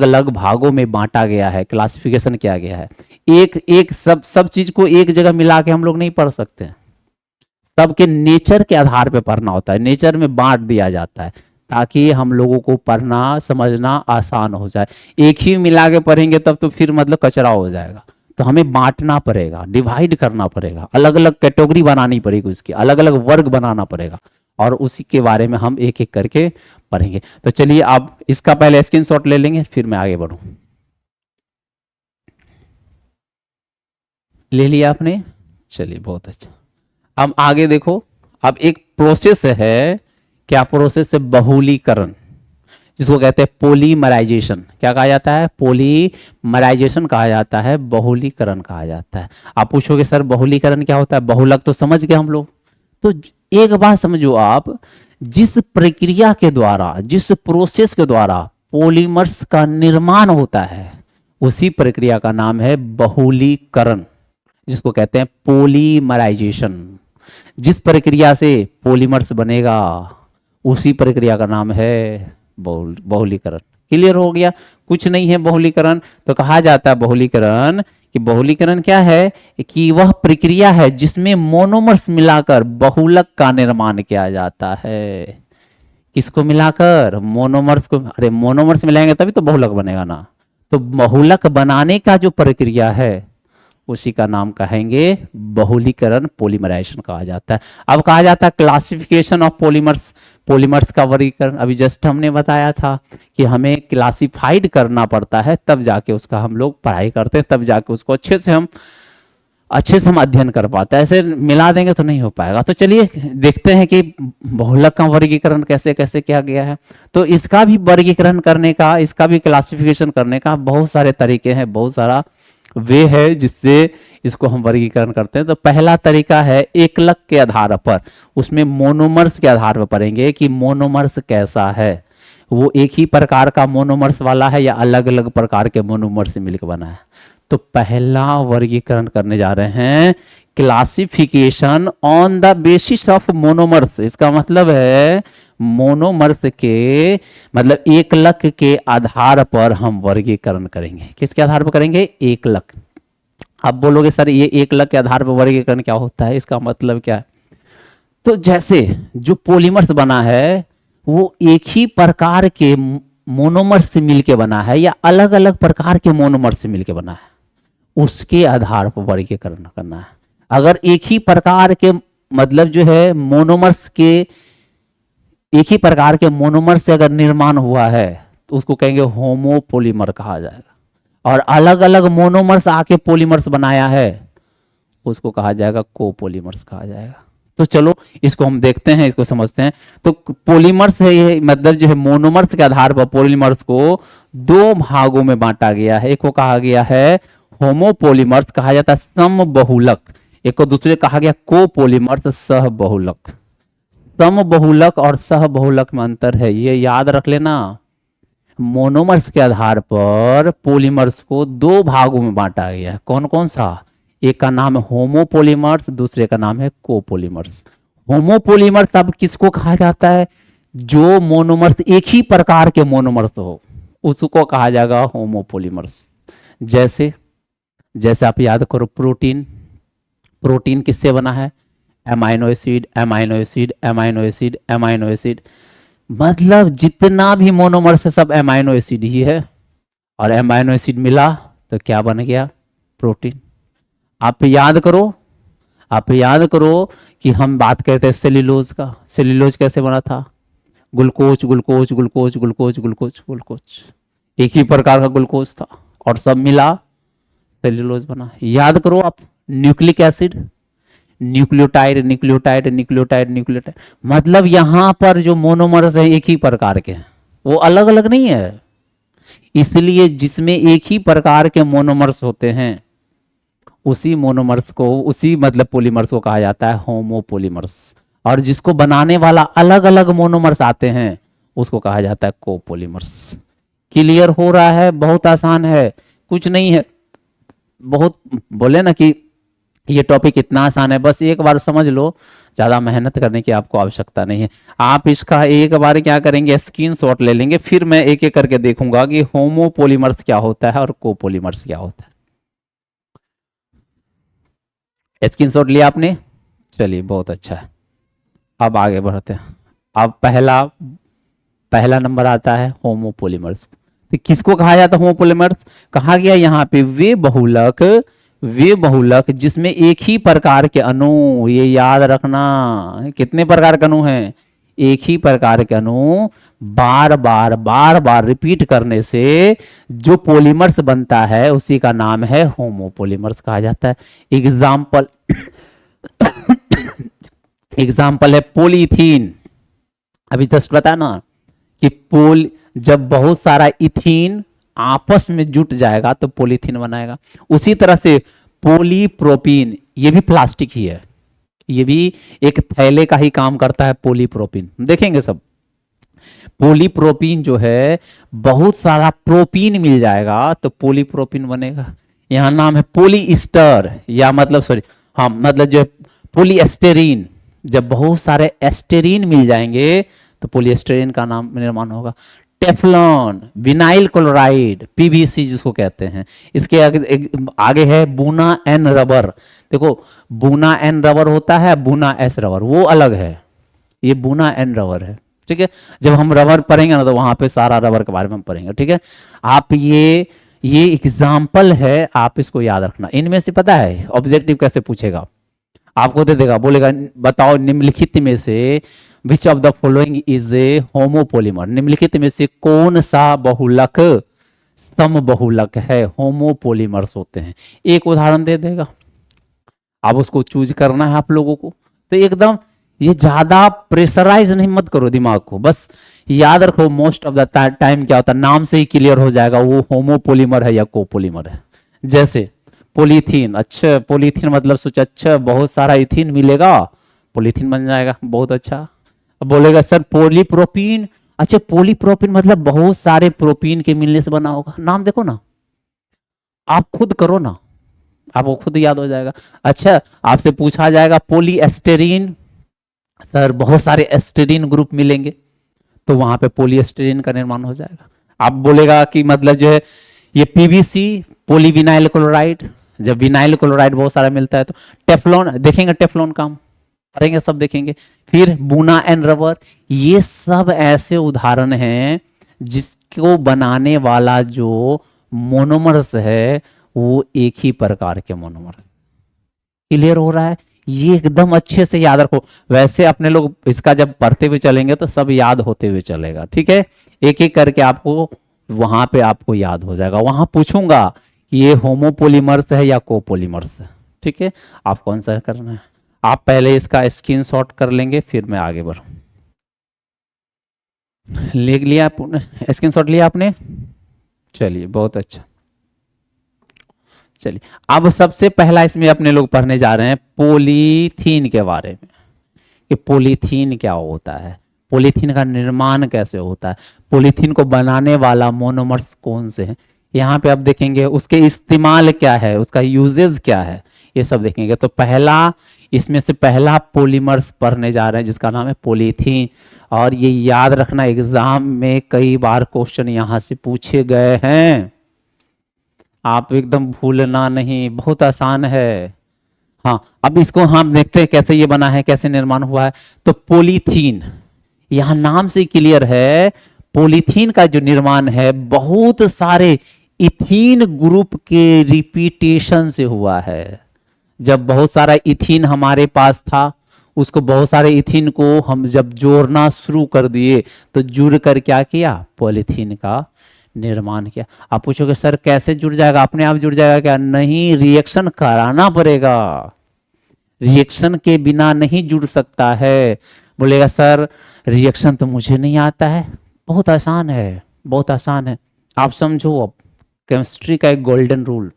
अलग भागों में बांटा गया है, क्लासिफिकेशन किया गया है। एक सब चीज को एक जगह मिला के हम लोग नहीं पढ़ सकते, सबके नेचर के आधार पे पढ़ना होता है, नेचर में बांट दिया जाता है ताकि हम लोगों को पढ़ना समझना आसान हो जाए। एक ही मिला के पढ़ेंगे तब तो फिर मतलब कचरा हो जाएगा। तो हमें बांटना पड़ेगा, डिवाइड करना पड़ेगा, अलग अलग कैटेगरी बनानी पड़ेगी, उसकी अलग अलग वर्ग बनाना पड़ेगा, और उसी के बारे में हम एक एक करके पढ़ेंगे। तो चलिए आप इसका पहले स्क्रीनशॉट ले लेंगे, फिर मैं आगे बढ़ूं। ले लिया आपने, चलिए बहुत अच्छा। अब आगे देखो, अब एक प्रोसेस है, क्या प्रोसेस है, बहुलीकरण, जिसको कहते हैं पॉलीमराइजेशन। क्या कहा जाता है, पॉलीमराइजेशन कहा जाता है, बहुलीकरण कहा जाता है। आप पूछोगे सर बहुलीकरण क्या होता है, बहुलक तो समझ गए हम लोग। तो एक बात समझो आप, जिस प्रक्रिया के द्वारा, जिस प्रोसेस के द्वारा पॉलीमर्स का निर्माण होता है, उसी प्रक्रिया का नाम है बहुलीकरण, जिसको कहते हैं पॉलीमराइजेशन। जिस प्रक्रिया से पॉलीमर्स बनेगा उसी प्रक्रिया का नाम है बहुलीकरण। क्लियर हो गया, कुछ नहीं है बहुलीकरण। तो कहा जाता है बहुलीकरण कि बहुलीकरण क्या है, कि वह प्रक्रिया है जिसमें मोनोमर्स मिलाकर बहुलक का निर्माण किया जाता है। किसको मिलाकर, मोनोमर्स को। अरे मोनोमर्स मिलाएंगे तभी तो बहुलक बनेगा ना। तो बहुलक बनाने का जो प्रक्रिया है उसी का नाम कहेंगे बहुलीकरण, पॉलीमराइजेशन कहा जाता है। अब कहा जाता है क्लासिफिकेशन ऑफ पॉलीमर्स, पॉलीमर्स का वर्गीकरण। अभी जस्ट हमने बताया था कि हमें क्लासिफाइड करना पड़ता है, तब जाके उसका हम लोग पढ़ाई करते हैं, तब जाके उसको अच्छे से हम अध्ययन कर पाते हैं। ऐसे मिला देंगे तो नहीं हो पाएगा। तो चलिए देखते हैं कि बहुलक का वर्गीकरण कैसे कैसे किया गया है। तो इसका भी वर्गीकरण करने का, इसका भी क्लासिफिकेशन करने का बहुत सारे तरीके हैं, बहुत सारा वे है जिससे इसको हम वर्गीकरण करते हैं। तो पहला तरीका है एकलक के आधार पर, उसमें मोनोमर्स के आधार पर पढ़ेंगे कि मोनोमर्स कैसा है, वो एक ही प्रकार का मोनोमर्स वाला है या अलग अलग प्रकार के मोनोमर्स से मिलकर बना है। तो पहला वर्गीकरण करने जा रहे हैं classification on the basis of monomers. इसका मतलब है मोनोमर्स के मतलब एकलक के आधार पर हम वर्गीकरण करेंगे। किसके आधार पर करेंगे? एकलक। आप बोलोगे सर ये एकलक के आधार पर वर्गीकरण क्या होता है, इसका मतलब क्या है? तो जैसे जो पॉलीमर्स बना है वो एक ही प्रकार के मोनोमर से मिलके बना है या अलग अलग प्रकार के मोनोमर से मिलके बना है, उसके आधार पर वर्गीकरण करना है। अगर एक ही प्रकार के मतलब जो है मोनोमर्स के एक ही प्रकार के मोनोमर से अगर निर्माण हुआ है तो उसको कहेंगे होमोपोलीमर कहा जाएगा। और अलग अलग मोनोमर्स आके पॉलीमर्स बनाया है उसको कहा जाएगा कोपोलीमर्स कहा जाएगा। तो चलो इसको हम देखते हैं, इसको समझते हैं। तो पॉलीमर्स है ये मतलब जो है मोनोमर्स के आधार पर पॉलीमर्स को दो भागों में बांटा गया है। एक को कहा गया है होमोपोलीमर्स, कहा जाता है समबहुलक। एक को दूसरे कहा गया कोपोलीमर्स, सहबहुलक। समबहुलक और सहबहुलक में अंतर है, ये याद रख लेना। मोनोमर्स के आधार पर पॉलीमर्स को दो भागों में बांटा गया है। कौन कौन सा? एक का नाम है होमोपोलीमर्स, दूसरे का नाम है कोपोलीमर्स। होमोपोलीमर्स अब किसको कहा जाता है? जो मोनोमर्स एक ही प्रकार के मोनोमर्स हो उसको कहा जाएगा होमोपोलीमर्स। जैसे जैसे आप याद करो प्रोटीन। प्रोटीन किससे बना है? Amino acid, amino acid, amino acid, amino acid. मतलब जितना भी मोनोमर्स है सब एमाइनो एसिड ही है। और एमाइनो एसिड मिला तो क्या बन गया? प्रोटीन। आप याद करो कि हम बात करते हैं सेल्यूलोज का। सेल्यूलोज कैसे बना था? Glucose glucose glucose glucose glucose glucose, एक ही प्रकार का ग्लूकोज था और सब मिला सेल्यूलोज बना। याद करो आप nucleic acid, nucleotide nucleotide nucleotide nucleotide. मतलब यहां पर जो मोनोमर्स है एक ही प्रकार के, वो अलग अलग नहीं है। इसलिए जिसमें एक ही प्रकार के मोनोमर्स होते हैं उसी मोनोमर्स को उसी मतलब पॉलीमर्स को कहा जाता है होमोपोलीमर्स। और जिसको बनाने वाला अलग अलग मोनोमर्स आते हैं उसको कहा जाता है कोपोलीमर्स। क्लियर हो रहा है? बहुत आसान है, कुछ नहीं है। बहुत बोले ना कि ये टॉपिक इतना आसान है, बस एक बार समझ लो, ज्यादा मेहनत करने की आपको आवश्यकता नहीं है। आप इसका एक बार क्या करेंगे, स्क्रीनशॉट ले लेंगे, फिर मैं एक एक करके देखूंगा कि होमोपोलीमर्स क्या होता है और कोपोलीमर्स क्या होता है। स्क्रीनशॉट लिया आपने? चलिए बहुत अच्छा है। अब आगे बढ़ते हैं। अब पहला नंबर आता है होमोपोलीमर्स। तो किसको कहा जाता है होमोपोलीमर्स? कहा गया यहाँ पे वे बहुलक जिसमें एक ही प्रकार के अणु, ये याद रखना, कितने प्रकार के अणु हैं? एक ही प्रकार के अणु बार बार रिपीट करने से जो पॉलीमर्स बनता है उसी का नाम है होमोपोलीमर्स कहा जाता है। एग्जाम्पल है पॉलीथीन। अभी जस्ट बताया ना कि जब बहुत सारा इथीन आपस में जुट जाएगा तो पॉलीथीन बनाएगा। उसी तरह से पॉलीप्रोपीन, ये भी प्लास्टिक ही है, ये भी एक थैले का ही काम करता है। पॉलीप्रोपीन देखेंगे सब। पॉलीप्रोपीन जो है बहुत सारा प्रोपीन मिल जाएगा तो पॉलीप्रोपीन बनेगा। यहां नाम है पॉलीइस्टर, या मतलब मतलब जो पॉलीएस्टेरीन। जब बहुत सारे एस्टेरीन मिल जाएंगे तो पॉलीएस्टेरीन का नाम निर्माण होगा। टेफ्लॉन, विनाइल क्लोराइड, पीवीसी जिसको कहते हैं। इसके आगे है बुना एन रबर। देखो बुना एन रबर होता है, बुना एस रबर वो अलग है, ये बुना एन रबर है। ठीक है, जब हम रबर पढ़ेंगे ना तो वहां पे सारा रबर के बारे में हम पढ़ेंगे। ठीक है, आप ये एग्जाम्पल है, आप इसको याद रखना। इनमें से पता है ऑब्जेक्टिव कैसे पूछेगा? आपको दे देगा, बोलेगा बताओ निम्नलिखित में से which of the following is a homopolymer. निम्नलिखित में से कौन सा बहुलक समबहुलक है? होमोपोलीमर्स होते हैं। एक उदाहरण दे देगा, आप उसको चूज करना है आप लोगों को। तो एकदम ये ज्यादा प्रेशराइज नहीं मत करो दिमाग को, बस याद रखो मोस्ट ऑफ द टाइम क्या होता है, नाम से ही क्लियर हो जाएगा वो होमोपोलीमर है या कोपोलीमर है। जैसे पॉलीथीन, अच्छा पॉलीथीन मतलब सोचा अच्छा बहुत सारा इथीन मिलेगा पॉलीथीन बन जाएगा, बहुत अच्छा। अब बोलेगा सर पॉलीप्रोपीन, अच्छा पॉलीप्रोपीन मतलब बहुत सारे प्रोपीन के मिलने से बना होगा। नाम देखो ना, आप खुद करो ना, आपको खुद याद हो जाएगा। अच्छा, आपसे पूछा जाएगा पॉलीएस्टेरीन, सर बहुत सारे एस्टेरीन ग्रुप मिलेंगे, तो वहां पे पॉलीएस्टेरीन का निर्माण हो जाएगा। आप बोलेगा कि मतलब जो है ये पीवीसी, पॉलीविनाइल क्लोराइड, जब विनाइल क्लोराइड बहुत सारा मिलता है तो टेफ्लॉन देखेंगे, टेफ्लॉन काम करेंगे, सब देखेंगे। फिर बूना एंड रबर, ये सब ऐसे उदाहरण हैं जिसको बनाने वाला जो मोनोमर्स है वो एक ही प्रकार के मोनोमर्स। क्लियर हो रहा है? ये एकदम अच्छे से याद रखो। वैसे अपने लोग इसका जब पढ़ते हुए चलेंगे तो सब याद होते हुए चलेगा, ठीक है। एक एक करके आपको वहां पे आपको याद हो जाएगा। वहां पूछूंगा कि ये होमोपोलीमर्स है या कोपोलीमर्स है, ठीक है। आपको आंसर करना है। आप पहले इसका स्क्रीनशॉट कर लेंगे, फिर मैं आगे बढ़ूं। ले लिया आपने? स्क्रीनशॉट लिया आपने? चलिए बहुत अच्छा। चलिए अब सबसे पहला इसमें अपने लोग पढ़ने जा रहे हैं पॉलीथीन के बारे में, कि पॉलीथीन क्या होता है, पॉलीथीन का निर्माण कैसे होता है, पॉलीथीन को बनाने वाला मोनोमर्स कौन से हैं। यहाँ पे आप देखेंगे उसके इस्तेमाल क्या है, उसका यूजेज क्या है, ये सब देखेंगे। तो पहला इसमें से पहला पॉलीमर्स पढ़ने जा रहे हैं जिसका नाम है पॉलीथीन। और ये याद रखना, एग्जाम में कई बार क्वेश्चन यहाँ से पूछे गए हैं, आप एकदम भूलना नहीं, बहुत आसान है। हाँ, अब इसको हम देखते हैं कैसे ये बना है, कैसे निर्माण हुआ है। तो पॉलीथीन, यहां नाम से क्लियर है, पॉलीथीन का जो निर्माण है बहुत सारे इथीन ग्रुप के रिपीटेशन से हुआ है। जब बहुत सारा इथीन हमारे पास था, उसको बहुत सारे इथीन को हम जब जोड़ना शुरू कर दिए तो जुड़ कर क्या किया, पॉलीथीन का निर्माण किया। आप पूछोगे सर कैसे जुड़ जाएगा, अपने आप जुड़ जाएगा क्या? नहीं, रिएक्शन कराना पड़ेगा, रिएक्शन के बिना नहीं जुड़ सकता है। बोलेगा सर रिएक्शन तो मुझे नहीं आता है, बहुत आसान है, बहुत आसान है। आप समझो, अब केमिस्ट्री का एक गोल्डन रूल,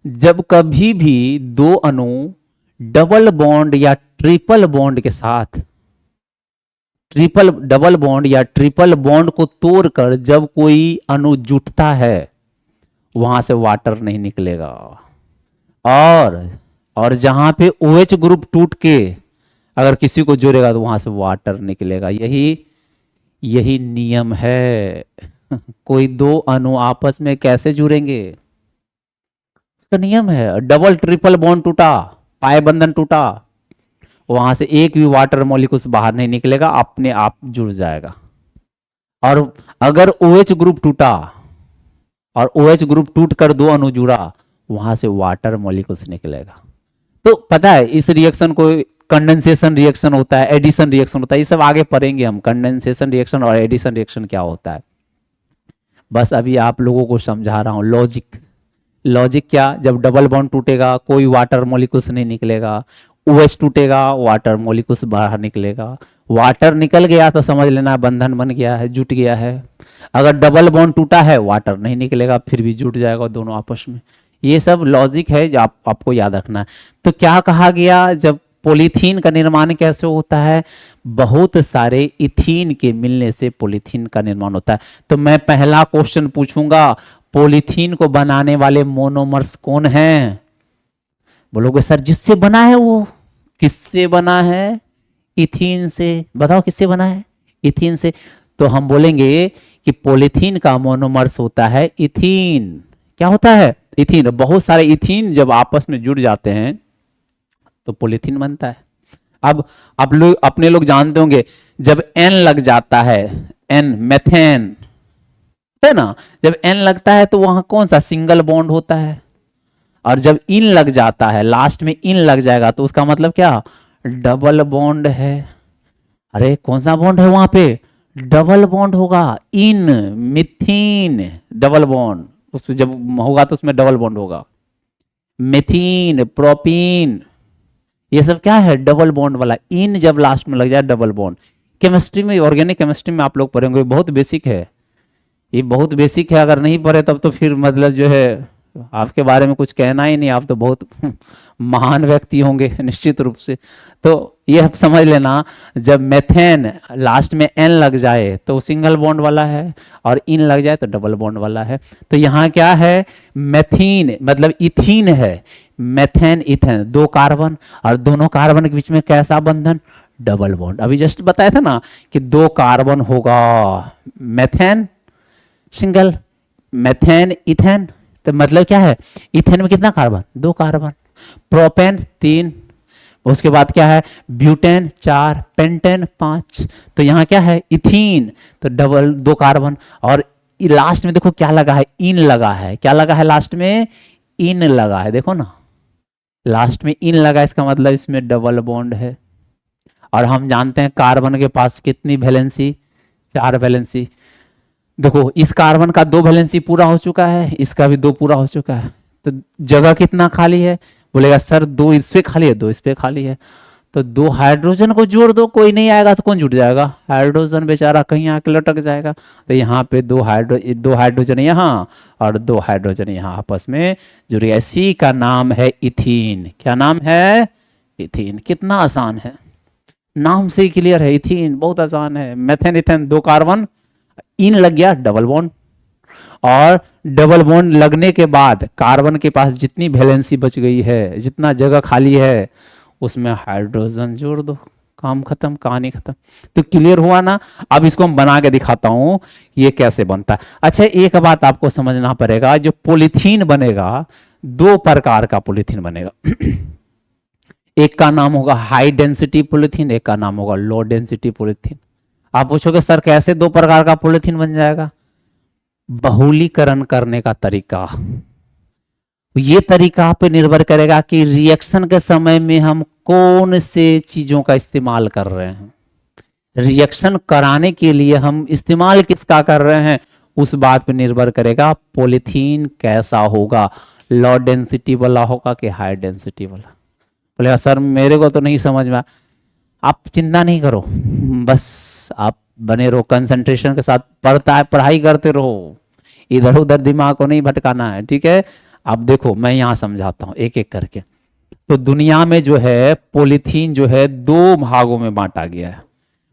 जब कभी भी दो अणु डबल बॉन्ड या ट्रिपल बॉन्ड के साथ, ट्रिपल डबल बॉन्ड या ट्रिपल बॉन्ड को तोड़कर जब कोई अणु जुटता है, वहां से वाटर नहीं निकलेगा। और जहां पे OH ग्रुप टूट के अगर किसी को जोड़ेगा तो वहां से वाटर निकलेगा। यही नियम है। कोई दो अणु आपस में कैसे जुड़ेंगे, उसका नियम है। डबल ट्रिपल बॉन्ड टूटा, पाए बंधन टूटा, वहां से एक भी वाटर मॉलिक्यूल्स बाहर नहीं निकलेगा, अपने आप जुड़ जाएगा। और अगर OH ग्रुप टूटा और OH ग्रुप टूट कर दो अणु जुड़ा, वहां से वाटर मॉलिक्यूल्स निकलेगा। तो पता है इस रिएक्शन को कंडेंसेशन रिएक्शन होता है, एडिशन रिएक्शन होता है, ये सब आगे पढ़ेंगे हम, कंडेंसेशन रिएक्शन और एडिशन रिएक्शन क्या होता है। बस अभी आप लोगों को समझा रहा हूं लॉजिक। लॉजिक क्या, जब डबल बॉन्ड टूटेगा कोई वाटर मॉलिक्यूल्स नहीं निकलेगा, OH टूटेगा वाटर मॉलिक्यूल्स बाहर निकलेगा। वाटर निकल गया तो समझ लेना बंधन बन गया है, जुट गया है। अगर डबल बॉन्ड टूटा है, वाटर नहीं निकलेगा, फिर भी जुट जाएगा दोनों आपस में। ये सब लॉजिक है जो आपको याद रखना है। तो क्या कहा गया, जब पॉलीथीन का निर्माण कैसे होता है, बहुत सारे इथीन के मिलने से पॉलीथीन का निर्माण होता है। तो मैं पहला क्वेश्चन पूछूंगा, पॉलीथीन को बनाने वाले मोनोमर्स कौन हैं? बोलोगे सर जिससे बना है वो, किससे बना है? इथीन से। बताओ किससे बना है? इथीन से। तो हम बोलेंगे कि पॉलीथीन का मोनोमर्स होता है इथीन। क्या होता है? इथीन। बहुत सारे इथीन जब आपस में जुड़ जाते हैं तो पॉलीथीन बनता है। अब आप लोग अपने लोग जानते होंगे, जब N लग जाता है, N मेथेन है ना, जब N लगता है तो वहां कौन सा सिंगल बॉन्ड होता है। और जब इन लग जाता है, लास्ट में इन लग जाएगा तो उसका मतलब क्या, डबल बॉन्ड है। अरे कौन सा बॉन्ड है वहां पे? डबल बॉन्ड होगा। इन मिथीन डबल बॉन्ड, उसमें जब होगा तो उसमें डबल बॉन्ड होगा। मिथीन, प्रोपीन, ये सब क्या है, डबल बॉन्ड वाला। इन जब लास्ट में लग जाए डबल बॉन्ड। केमिस्ट्री में, ऑर्गेनिक केमिस्ट्री में आप लोग पढ़ेंगे, बहुत बेसिक है, ये बहुत बेसिक है। अगर नहीं पढ़े तब तो फिर मतलब जो है आपके बारे में कुछ कहना ही नहीं, आप तो बहुत महान व्यक्ति होंगे निश्चित रूप से। तो ये आप समझ लेना, जब मेथेन लास्ट में एन लग जाए तो सिंगल बॉन्ड वाला है, और इन लग जाए तो डबल बॉन्ड वाला है। तो यहाँ क्या है, मेथीन मतलब इथीन है, मेथेन इथेन, दो कार्बन, और दोनों कार्बन के बीच में कैसा बंधन, डबल बॉन्ड। अभी जस्ट बताया था ना कि दो कार्बन होगा, मेथेन सिंगल, मेथेन इथेन, तो मतलब क्या है, इथेन में कितना कार्बन, दो कार्बन, प्रोपेन तीन, उसके बाद क्या है, ब्यूटेन चार, पेंटेन पांच। तो यहाँ क्या है, इथीन, तो डबल दो कार्बन, और लास्ट में देखो क्या लगा है, इन लगा है, क्या लगा है लास्ट में, इन लगा है, देखो ना लास्ट में इन लगा, इसका मतलब इसमें डबल बॉन्ड है। और हम जानते हैं कार्बन के पास कितनी वैलेंसी, चार वैलेंसी। देखो इस कार्बन का दो वैलेंसी पूरा हो चुका है, इसका भी दो पूरा हो चुका है, तो जगह कितना खाली है, बोलेगा सर दो इस पे खाली है, दो इस पे खाली है, तो दो हाइड्रोजन को जोड़ दो, कोई नहीं आएगा तो कौन जुट जाएगा, हाइड्रोजन बेचारा कहीं आके लटक जाएगा। तो यहाँ पे दो हाइड्रोजन यहाँ और दो हाइड्रोजन यहाँ आपस में जुड़ गया, इसी का नाम है इथीन। क्या नाम है, इथीन। कितना आसान है, नाम से ही क्लियर है, इथीन बहुत आसान है। मेथेन इथेन दो कार्बन, इन लग गया डबल बॉन्ड, और डबल बॉन्ड लगने के बाद कार्बन के पास जितनी वैलेंसी बच गई है, जितना जगह खाली है, उसमें हाइड्रोजन जोड़ दो, काम खत्म, कहानी खत्म। तो क्लियर हुआ ना। अब इसको हम बना के दिखाता हूं ये कैसे बनता है। अच्छा एक बात आपको समझना पड़ेगा, जो पॉलीथीन बनेगा, दो प्रकार का पॉलीथीन बनेगा। एक का नाम होगा हाई डेंसिटी पॉलीथीन, एक का नाम होगा लो डेंसिटी पॉलीथीन। आप पूछोगे सर कैसे दो प्रकार का पॉलीथीन बन जाएगा, बहुलीकरण करने का तरीका, ये तरीका पे निर्भर करेगा कि रिएक्शन के समय में हम कौन से चीजों का इस्तेमाल कर रहे हैं, रिएक्शन कराने के लिए हम इस्तेमाल किसका कर रहे हैं, उस बात पे निर्भर करेगा पॉलीथीन कैसा होगा, लो डेंसिटी वाला होगा कि हाई डेंसिटी वाला। बोले सर मेरे को तो नहीं समझ में, आप चिंता नहीं करो, बस आप बने रहो कंसंट्रेशन के साथ, पढ़ाई करते रहो, इधर उधर दिमाग को नहीं भटकाना है, ठीक है। अब देखो मैं यहां समझाता हूं एक एक करके। तो दुनिया में जो है पॉलीथीन जो है दो भागों में बांटा गया है।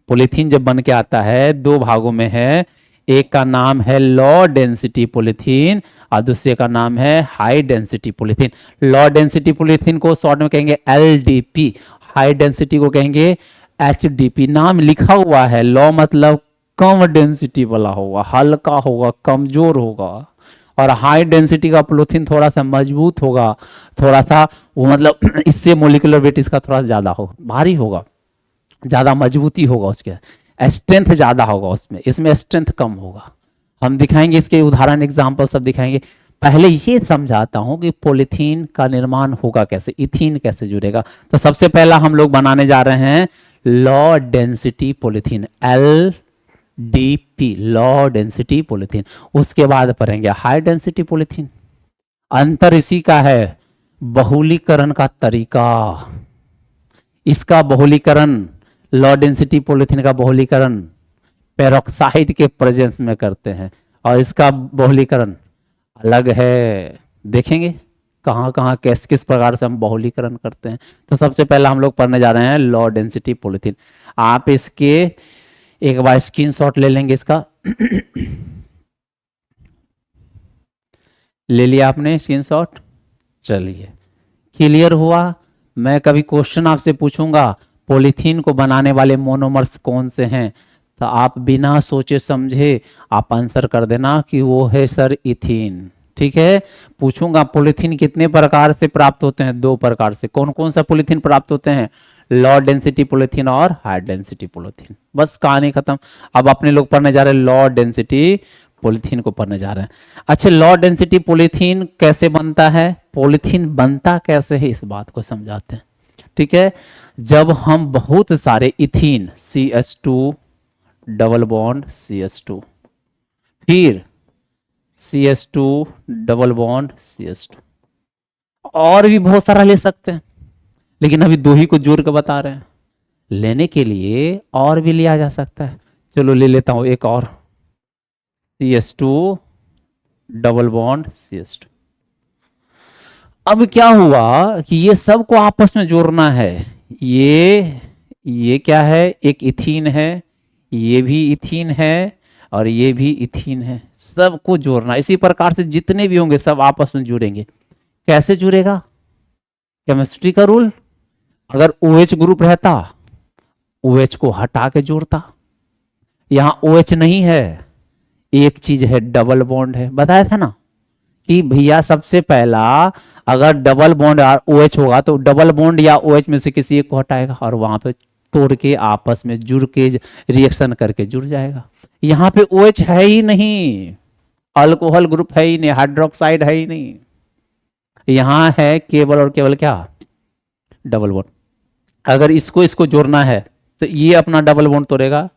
पॉलीथीन जब बन के आता है दो भागों में है, एक का नाम है लो डेंसिटी पॉलीथीन और दूसरे का नाम है high density polythene. Low density polythene को शॉर्ट में कहेंगे LDP, हाई डेंसिटी को कहेंगे HDP। नाम लिखा हुआ है, लो मतलब कम डेंसिटी वाला होगा, हल्का होगा, कमजोर होगा, और हाई डेंसिटी का पॉलीथीन थोड़ा सा मजबूत होगा, थोड़ा सा वो मतलब इससे मोलिकुलर वेट इसका थोड़ा ज्यादा होगा, भारी होगा, ज्यादा मजबूती होगा, उसके स्ट्रेंथ ज्यादा होगा उसमें, इसमें स्ट्रेंथ कम होगा। हम दिखाएंगे इसके उदाहरण एग्जाम्पल सब दिखाएंगे। पहले ये समझाता हूं कि पॉलीथीन का निर्माण होगा कैसे, इथीन कैसे जुड़ेगा। तो सबसे पहला हम लोग बनाने जा रहे हैं low density polythene, LDP, low density polythene. उसके बाद पढ़ेंगे हाई डेंसिटी पॉलीथीन। अंतर इसी का है, बहुलीकरण का तरीका। इसका बहुलीकरण, लो डेंसिटी पॉलीथीन का बहुलीकरण पेरोक्साइड के प्रेजेंस में करते हैं, और इसका बहुलीकरण अलग है। देखेंगे कहाँ कहाँ किस किस प्रकार से हम बहुलीकरण करते हैं। तो सबसे पहला हम लोग पढ़ने जा रहे हैं लो डेंसिटी पॉलीथीन। आप इसके एक बार स्क्रीनशॉट ले लेंगे इसका। ले लिया आपने स्क्रीनशॉट, चलिए क्लियर हुआ। मैं कभी क्वेश्चन आपसे पूछूंगा पॉलीथीन को बनाने वाले मोनोमर्स कौन से हैं, तो आप बिना सोचे समझे आप आंसर कर देना कि वो है सर इथीन, ठीक है। पूछूंगा पॉलीथीन कितने प्रकार से प्राप्त होते हैं, दो प्रकार से। कौन कौन सा पॉलीथीन प्राप्त होते हैं, लो डेंसिटी पॉलीथीन और हाई डेंसिटी पॉलीथीन, बस कहानी खत्म। अब अपने लोग पढ़ने जा रहे हैं लो डेंसिटी पॉलीथीन को पढ़ने जा रहे हैं। अच्छा लो डेंसिटी पॉलीथीन कैसे बनता है, पॉलीथीन बनता कैसे है, इस बात को समझाते हैं, ठीक है। जब हम बहुत सारे ethene CH2 double bond CH2, फिर CH2 डबल बॉन्ड CH2, और भी बहुत सारा ले सकते हैं, लेकिन अभी दो ही को जोड़ के बता रहे हैं। लेने के लिए और भी लिया जा सकता है, चलो ले लेता हूं एक और, CH2 डबल बॉन्ड CH2। अब क्या हुआ कि ये सबको आपस में जोड़ना है। ये क्या है, एक इथीन है, ये भी इथीन है और ये भी इथीन है, सबको जोड़ना। इसी प्रकार से जितने भी होंगे सब आपस में जुड़ेंगे। कैसे जुड़ेगा? केमिस्ट्री का रूल, अगर OH ग्रुप रहता OH को हटा के जोड़ता। यहां OH नहीं है, एक चीज है डबल बॉन्ड है। बताया था ना कि भैया सबसे पहला अगर डबल बॉन्ड और OH होगा तो डबल बॉन्ड या OH में से किसी एक को हटाएगा और वहां पे तोड़ के आपस में जुड़ के रिएक्शन करके जुड़ जाएगा। यहां पे OH है ही नहीं, अल्कोहल ग्रुप है ही नहीं, हाइड्रोक्साइड है ही नहीं, यहां है केवल और केवल क्या, डबल बॉन्ड। अगर इसको इसको जोड़ना है तो ये अपना डबल बॉन्ड तोड़ेगा,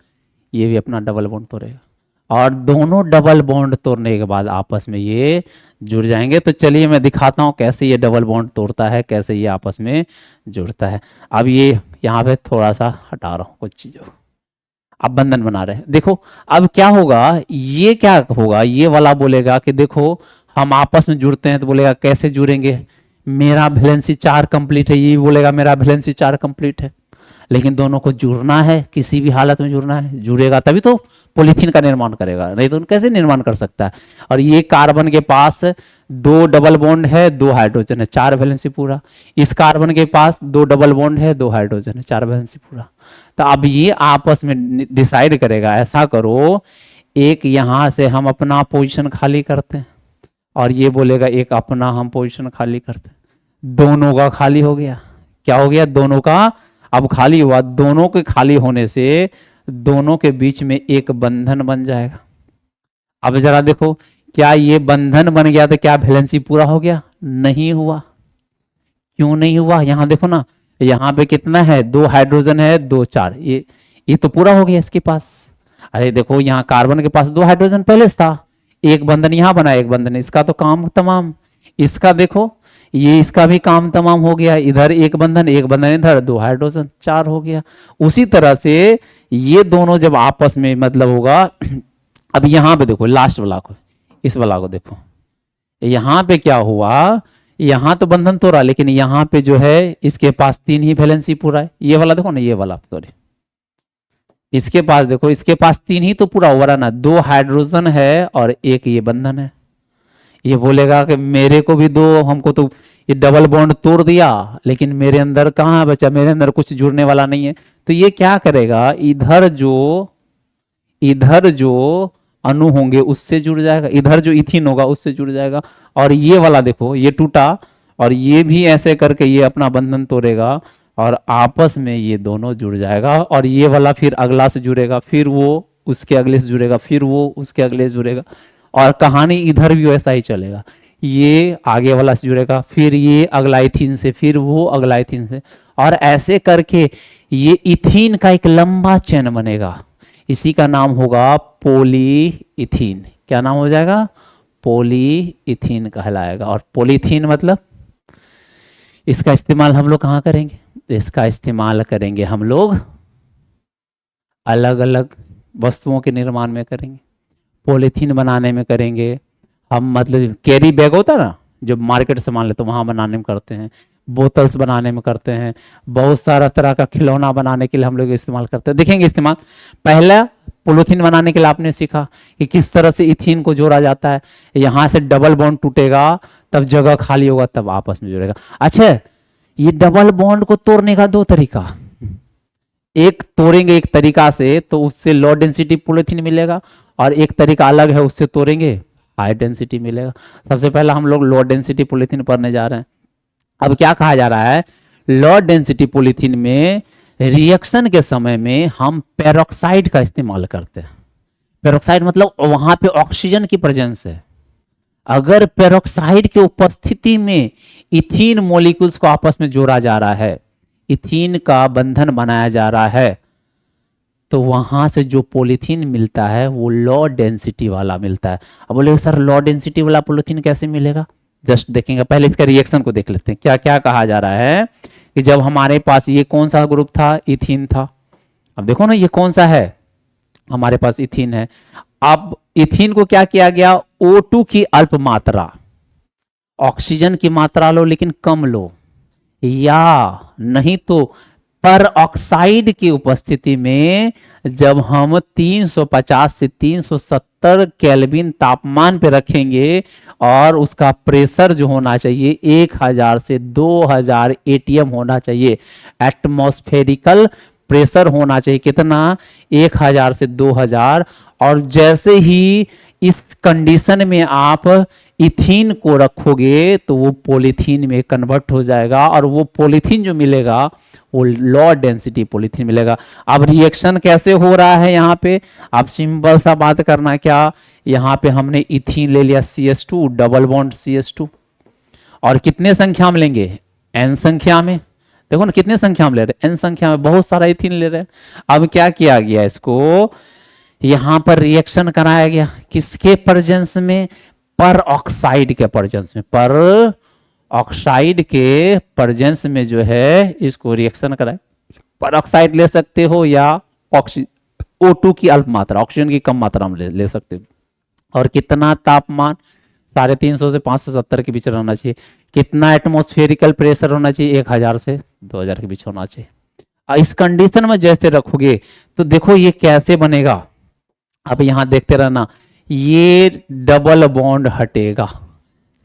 ये भी अपना डबल बॉन्ड तोड़ेगा और दोनों डबल बॉन्ड तोड़ने के बाद आपस में ये जुड़ जाएंगे। तो चलिए मैं दिखाता हूं कैसे ये डबल बॉन्ड तोड़ता है, कैसे ये आपस में जुड़ता है। अब ये यहाँ पे थोड़ा सा हटा रहा हूं कुछ चीजों, अब बंधन बना रहे हैं। देखो अब क्या होगा, ये क्या होगा, ये वाला बोलेगा कि देखो हम आपस में जुड़ते हैं, तो बोलेगा कैसे जुड़ेंगे, मेरा वैलेंसी 4 कंप्लीट है, ये बोलेगा मेरा वैलेंसी 4 कंप्लीट है। लेकिन दोनों को जुड़ना है, किसी भी हालत में जुड़ना है, जुड़ेगा तभी तो पॉलीथीन का निर्माण करेगा, नहीं तो कैसे निर्माण कर सकता है। और ये कार्बन के पास 2 डबल बॉन्ड है, 2 हाइड्रोजन है, 4 वैलेंसी पूरा। इस कार्बन के पास 2 डबल बॉन्ड है, 2 हाइड्रोजन है, 4 वैलेंसी पूरा। तो अब ये आपस में डिसाइड करेगा, ऐसा करो एक यहां से हम अपना पोजीशन खाली करते हैं और ये बोलेगा एक अपना हम पोजीशन खाली करते हैं, दोनों का खाली हो गया। क्या हो गया, दोनों का अब खाली हुआ। दोनों के खाली होने से दोनों के बीच में एक बंधन बन जाएगा। अब जरा देखो, क्या ये बंधन बन गया तो क्या वैलेंसी पूरा हो गया? नहीं हुआ। क्यों नहीं हुआ? यहां देखो ना, यहां पे कितना है, 2 हाइड्रोजन है, 2 4, ये तो पूरा हो गया इसके पास। अरे देखो यहाँ कार्बन के पास 2 हाइड्रोजन पहले से था, एक बंधन यहां बना, एक बंधन, इसका तो काम तमाम। इसका देखो, ये इसका भी काम तमाम हो गया, इधर एक बंधन इधर, 2 हाइड्रोजन, 4 हो गया। उसी तरह से ये दोनों जब आपस में मतलब होगा। अब यहां पे देखो लास्ट वाला को, इस वाला को देखो, यहां पे क्या हुआ, यहां तो बंधन तोड़ा, लेकिन यहां पे जो है इसके पास 3 ही वैलेंसी पूरा है। ये वाला देखो ना, ये वाला सॉरी, इसके पास देखो, इसके पास 3 ही तो पूरा हुआ रहा ना, 2 हाइड्रोजन है और एक ये बंधन है। ये बोलेगा कि मेरे को भी दो, हमको तो ये डबल बॉन्ड तोड़ दिया, लेकिन मेरे अंदर कहाँ बचा, मेरे अंदर कुछ जुड़ने वाला नहीं है। तो ये क्या करेगा, इधर जो अणु होंगे उससे जुड़ जाएगा, इधर जो इथिन होगा उससे जुड़ जाएगा। और ये वाला देखो, ये टूटा और ये भी ऐसे करके ये अपना बंधन तोड़ेगा और आपस में ये दोनों जुड़ जाएगा। और ये वाला फिर अगला से जुड़ेगा, फिर वो उसके अगले से जुड़ेगा, फिर वो उसके अगले से जुड़ेगा। और कहानी इधर भी वैसा ही चलेगा, ये आगे वाला से जुड़ेगा, फिर ये अगला इथीन से, फिर वो अगला इथीन से, और ऐसे करके ये इथीन का एक लंबा चेन बनेगा। इसी का नाम होगा पॉलीइथीन। क्या नाम हो जाएगा? पॉलीइथीन कहलाएगा। और पॉलीथीन मतलब इसका इस्तेमाल हम लोग कहाँ करेंगे? इसका इस्तेमाल करेंगे हम लोग अलग अलग वस्तुओं के निर्माण में करेंगे, पॉलीथीन बनाने में करेंगे हम, मतलब कैरी बैग होता है ना जो मार्केट से मान लेते, तो वहाँ बनाने में करते हैं, बोतल्स बनाने में करते हैं, बहुत सारा तरह का खिलौना बनाने के लिए हम लोग इस्तेमाल करते हैं। देखेंगे इस्तेमाल। पहला पॉलीथीन बनाने के लिए आपने सीखा कि किस तरह से इथीन को जोड़ा जाता है, यहाँ से डबल बॉन्ड टूटेगा तब जगह खाली होगा, तब आपस में जुड़ेगा। अच्छा, ये डबल बॉन्ड को तोड़ने का 2 तरीका, एक तोड़ेंगे एक तरीका से तो उससे लो डेंसिटी पॉलीथीन मिलेगा, और एक तरीका अलग है उससे तोड़ेंगे हाई डेंसिटी मिलेगा। सबसे पहला हम लोग लो डेंसिटी पॉलीथीन पढ़ने जा रहे हैं। अब क्या कहा जा रहा है, लो डेंसिटी पॉलीथीन में रिएक्शन के समय में हम पेरोक्साइड का इस्तेमाल करते हैं। पेरोक्साइड मतलब वहां पे ऑक्सीजन की प्रेजेंस है। अगर पेरोक्साइड की उपस्थिति में इथीन मॉलिक्यूल्स को आपस में जोड़ा जा रहा है, इथीन का बंधन बनाया जा रहा है, तो वहां से जो पॉलीथीन मिलता है वो लो डेंसिटी वाला मिलता है। अब बोले सर लो डेंसिटी वाला पॉलीथीन कैसे मिलेगा? जस्ट देखेंगे, पहले इसका रिएक्शन को देख लेते हैं। क्या क्या कहा जा रहा है कि जब हमारे पास ये कौन सा ग्रुप था, इथीन था। अब देखो ना ये कौन सा है, हमारे पास इथीन है। अब इथीन को क्या किया गया, O2 की अल्प मात्रा ऑक्सीजन की मात्रा लो लेकिन कम लो, या नहीं तो पर ऑक्साइड की उपस्थिति में जब हम 350 से 370 केल्विन तापमान पे रखेंगे और उसका प्रेशर जो होना चाहिए 1000 से 2000 एटीएम होना चाहिए, एटमॉस्फेरिकल प्रेशर होना चाहिए कितना, 1000 से 2000। और जैसे ही इस कंडीशन में आप इथीन को रखोगे तो वो पॉलीथीन में कन्वर्ट हो जाएगा, और वो पॉलीथीन जो मिलेगा वो लो डेंसिटी पॉलीथीन मिलेगा। अब रिएक्शन कैसे हो रहा है यहाँ पे, आप सिंपल सा बात करना, क्या यहाँ पे हमने इथीन ले लिया CH2 डबल बॉन्ड CH2, और कितने संख्या में लेंगे, n संख्या में, देखो ना कितने संख्या में ले रहे हैं, n संख्या में, बहुत सारा इथीन ले रहे हैं। अब क्या किया गया, इसको यहां पर रिएक्शन कराया गया किसके प्रेजेंस में, पर ऑक्साइड के प्रेजेंस में, पर ऑक्साइड के प्रेजेंस में जो है इसको रिएक्शन कराए। पर ऑक्साइड ले सकते हो या O2 की अल्प मात्रा, ऑक्सीजन की कम मात्रा में ले सकते हो। और कितना तापमान, 350 से 570 के बीच रहना चाहिए। कितना एटमॉस्फेरिकल प्रेशर होना चाहिए, 1000 से 2000 के बीच होना चाहिए। इस कंडीशन में जैसे रखोगे तो देखो ये कैसे बनेगा, अब यहां देखते रहना, ये डबल बॉन्ड हटेगा,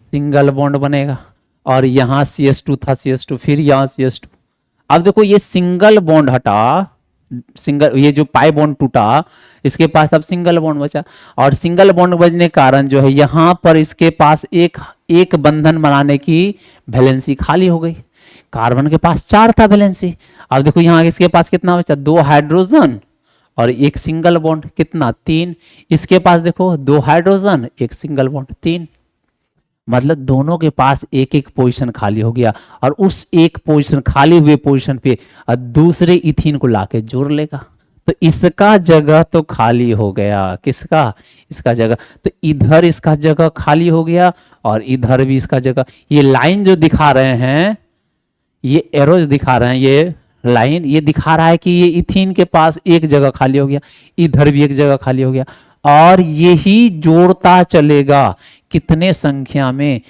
सिंगल बॉन्ड बनेगा, और यहां CH2 था CH2, फिर यहां CH2। अब देखो ये सिंगल बॉन्ड हटा, सिंगल, ये जो पाई बॉन्ड टूटा, इसके पास अब सिंगल बॉन्ड बचा, और सिंगल बॉन्ड बचने के कारण जो है यहां पर इसके पास एक बंधन बनाने की वैलेंसी खाली हो गई। कार्बन के पास 4 था वैलेंसी, अब देखो यहां इसके पास कितना बचा, 2 हाइड्रोजन और एक सिंगल बॉन्ड, कितना 3। इसके पास देखो 2 हाइड्रोजन, एक सिंगल बॉन्ड, 3। मतलब दोनों के पास एक एक पोजीशन खाली हो गया, और उस एक पोजीशन खाली हुए पोजीशन पे दूसरे इथीन को लाके जोड़ लेगा, तो इसका जगह तो खाली हो गया, किसका, इसका जगह, तो इधर इसका जगह खाली हो गया और इधर भी इसका जगह। ये लाइन जो दिखा रहे हैं, ये एरो जो दिखा रहे हैं, ये लाइन ये दिखा रहा है कि ये इथीन के पास एक जगह खाली हो गया, इधर भी एक जगह खाली हो गया, और यही जोड़ता चलेगा कितने संख्या में,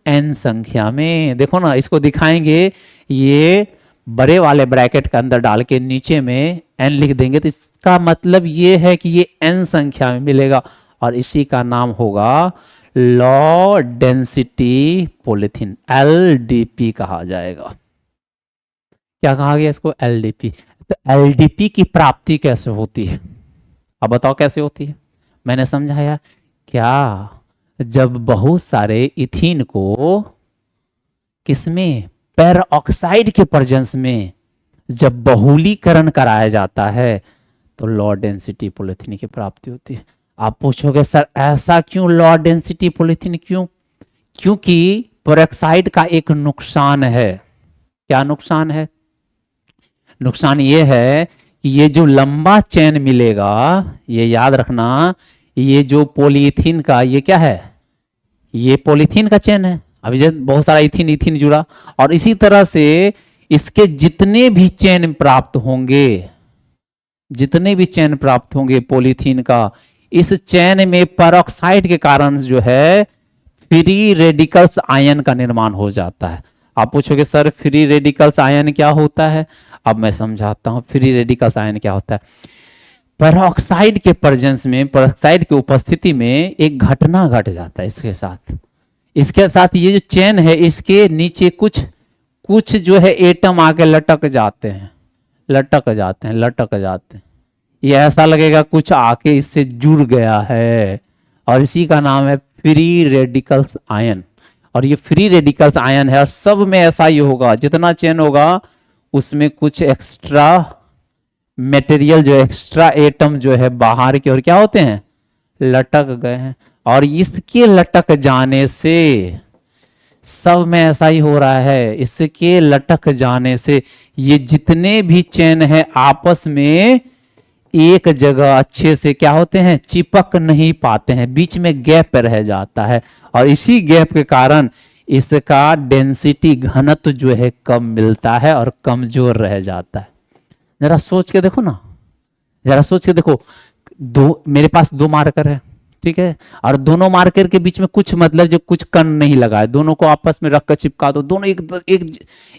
n संख्या में। देखो ना, इसको दिखाएंगे, ये बड़े वाले ब्रैकेट के अंदर डाल के नीचे में n लिख देंगे, तो इसका मतलब ये है कि ये n संख्या में मिलेगा, और इसी का नाम होगा लो डेंसिटी पॉलीथीन, LDP कहा जाएगा। क्या कहा गया इसको, LDP। तो LDP की प्राप्ति कैसे होती है, अब बताओ कैसे होती है। मैंने समझाया क्या, जब बहुत सारे इथीन को किसमें, पर ऑक्साइड के प्रेजेंस में जब बहुलीकरण कराया जाता है तो लो डेंसिटी पॉलीथीन की प्राप्ति होती है। आप पूछोगे सर ऐसा क्यों, लो डेंसिटी पॉलीथीन क्यों, क्योंकि पेरोक्साइड का एक नुकसान है। क्या नुकसान है, नुकसान ये है कि ये जो लंबा चेन मिलेगा, ये याद रखना, ये जो पॉलीथीन का, ये क्या है, ये पॉलीथीन का चेन है। अभी जैसे बहुत सारा इथीन इथीन जुड़ा, और इसी तरह से इसके जितने भी चेन प्राप्त होंगे, जितने भी चेन प्राप्त होंगे पॉलीथीन का, इस चेन में पेरोक्साइड के कारण जो है फ्री रेडिकल्स आयन का निर्माण हो जाता है। आप पूछोगे सर फ्री रेडिकल्स आयन क्या होता है, अब मैं समझाता हूं फ्री रेडिकल्स आयन क्या होता है। पेरोक्साइड के प्रेजेंस में, पेरोक्साइड की उपस्थिति में एक घटना घट जाता है इसके साथ ये जो चेन है, इसके नीचे कुछ जो है एटम आके लटक जाते हैं। ये ऐसा लगेगा कुछ आके इससे जुड़ गया है, और इसी का नाम है फ्री रेडिकल्स आयन। और ये फ्री रेडिकल्स आयन है, और सब में ऐसा ही होगा, जितना चेन होगा उसमें कुछ एक्स्ट्रा मटेरियल, जो एक्स्ट्रा एटम जो है बाहर की ओर क्या होते हैं, लटक गए हैं। और इसके लटक जाने से, सब में ऐसा ही हो रहा है, इसके लटक जाने से ये जितने भी चेन है आपस में एक जगह अच्छे से क्या होते हैं, चिपक नहीं पाते हैं, बीच में गैप रह जाता है, और इसी गैप के कारण इसका डेंसिटी, घनत्व जो है कम मिलता है और कमजोर रह जाता है। जरा सोच के देखो ना, जरा सोच के देखो, मेरे पास 2 मार्कर है, ठीक है। और दोनों मार्कर के बीच में कुछ मतलब जो कुछ कण नहीं लगा है, दोनों को आपस में रख कर चिपका दो, दोनों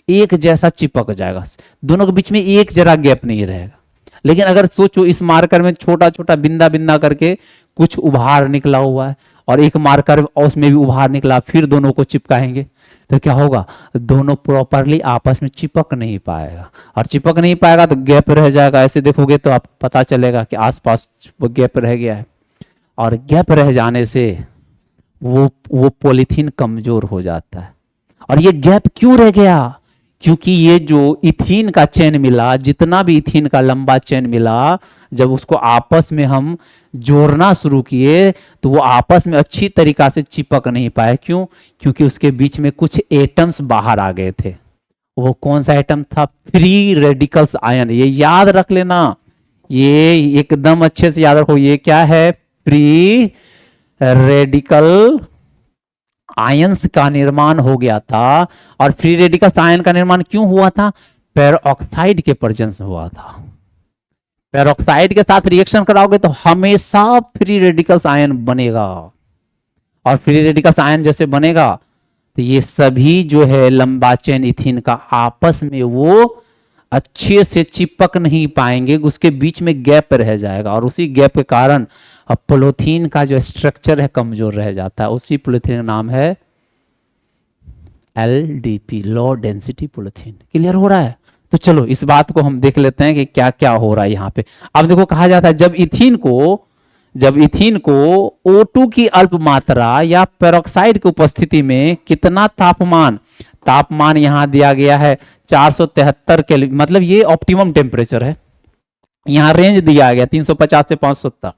एक जैसा चिपक जाएगा, दोनों के बीच में एक जरा गैप नहीं रहेगा। लेकिन अगर सोचो इस मार्कर में छोटा छोटा बिंदा बिंदा करके कुछ उभार निकला हुआ है और एक मार्कर उसमें भी उभार निकला, फिर दोनों को चिपकाएंगे तो क्या होगा, दोनों प्रॉपरली आपस में चिपक नहीं पाएगा, और चिपक नहीं पाएगा तो गैप रह जाएगा। ऐसे देखोगे तो आप पता चलेगा कि आसपास वो गैप रह गया है, और गैप रह जाने से वो पॉलीथीन कमजोर हो जाता है। और ये गैप क्यों रह गया, क्योंकि ये जो इथीन का चेन मिला, जितना भी इथीन का लंबा चेन मिला, जब उसको आपस में हम जोड़ना शुरू किए तो वो आपस में अच्छी तरीका से चिपक नहीं पाए। क्यों, क्योंकि उसके बीच में कुछ एटम्स बाहर आ गए थे। वो कौन सा एटम था, फ्री रेडिकल्स आयन। ये याद रख लेना, ये एकदम अच्छे से याद रखो, ये क्या है, फ्री रेडिकल आयंस का निर्माण हो गया था। और फ्री रेडिकल आयन का निर्माण क्यों हुआ था, पेरोक्साइड के प्रेजेंस में हुआ था। पेरोक्साइड के साथ रिएक्शन कराओगे तो हमेशा फ्री रेडिकल्स आयन बनेगा, और फ्री रेडिकल्स आयन जैसे बनेगा तो ये सभी जो है लंबा चेन इथीन का आपस में वो अच्छे से चिपक नहीं पाएंगे, उसके बीच में गैप रह जाएगा, और उसी गैप के कारण अब पॉलीथीन का जो स्ट्रक्चर है कमजोर रह जाता है। उसी पॉलीथीन का नाम है LDP, low density polythene. Clear हो रहा है? तो चलो इस बात को हम देख लेते हैं कि क्या क्या हो रहा है यहाँ पे। अब देखो कहा जाता है जब इथीन को O2 की अल्प मात्रा या पेरोक्साइड की उपस्थिति में कितना तापमान यहां दिया गया है 473 केल्विन, मतलब ये ऑप्टिमम टेम्परेचर है। यहां रेंज दिया गया 350 से 570,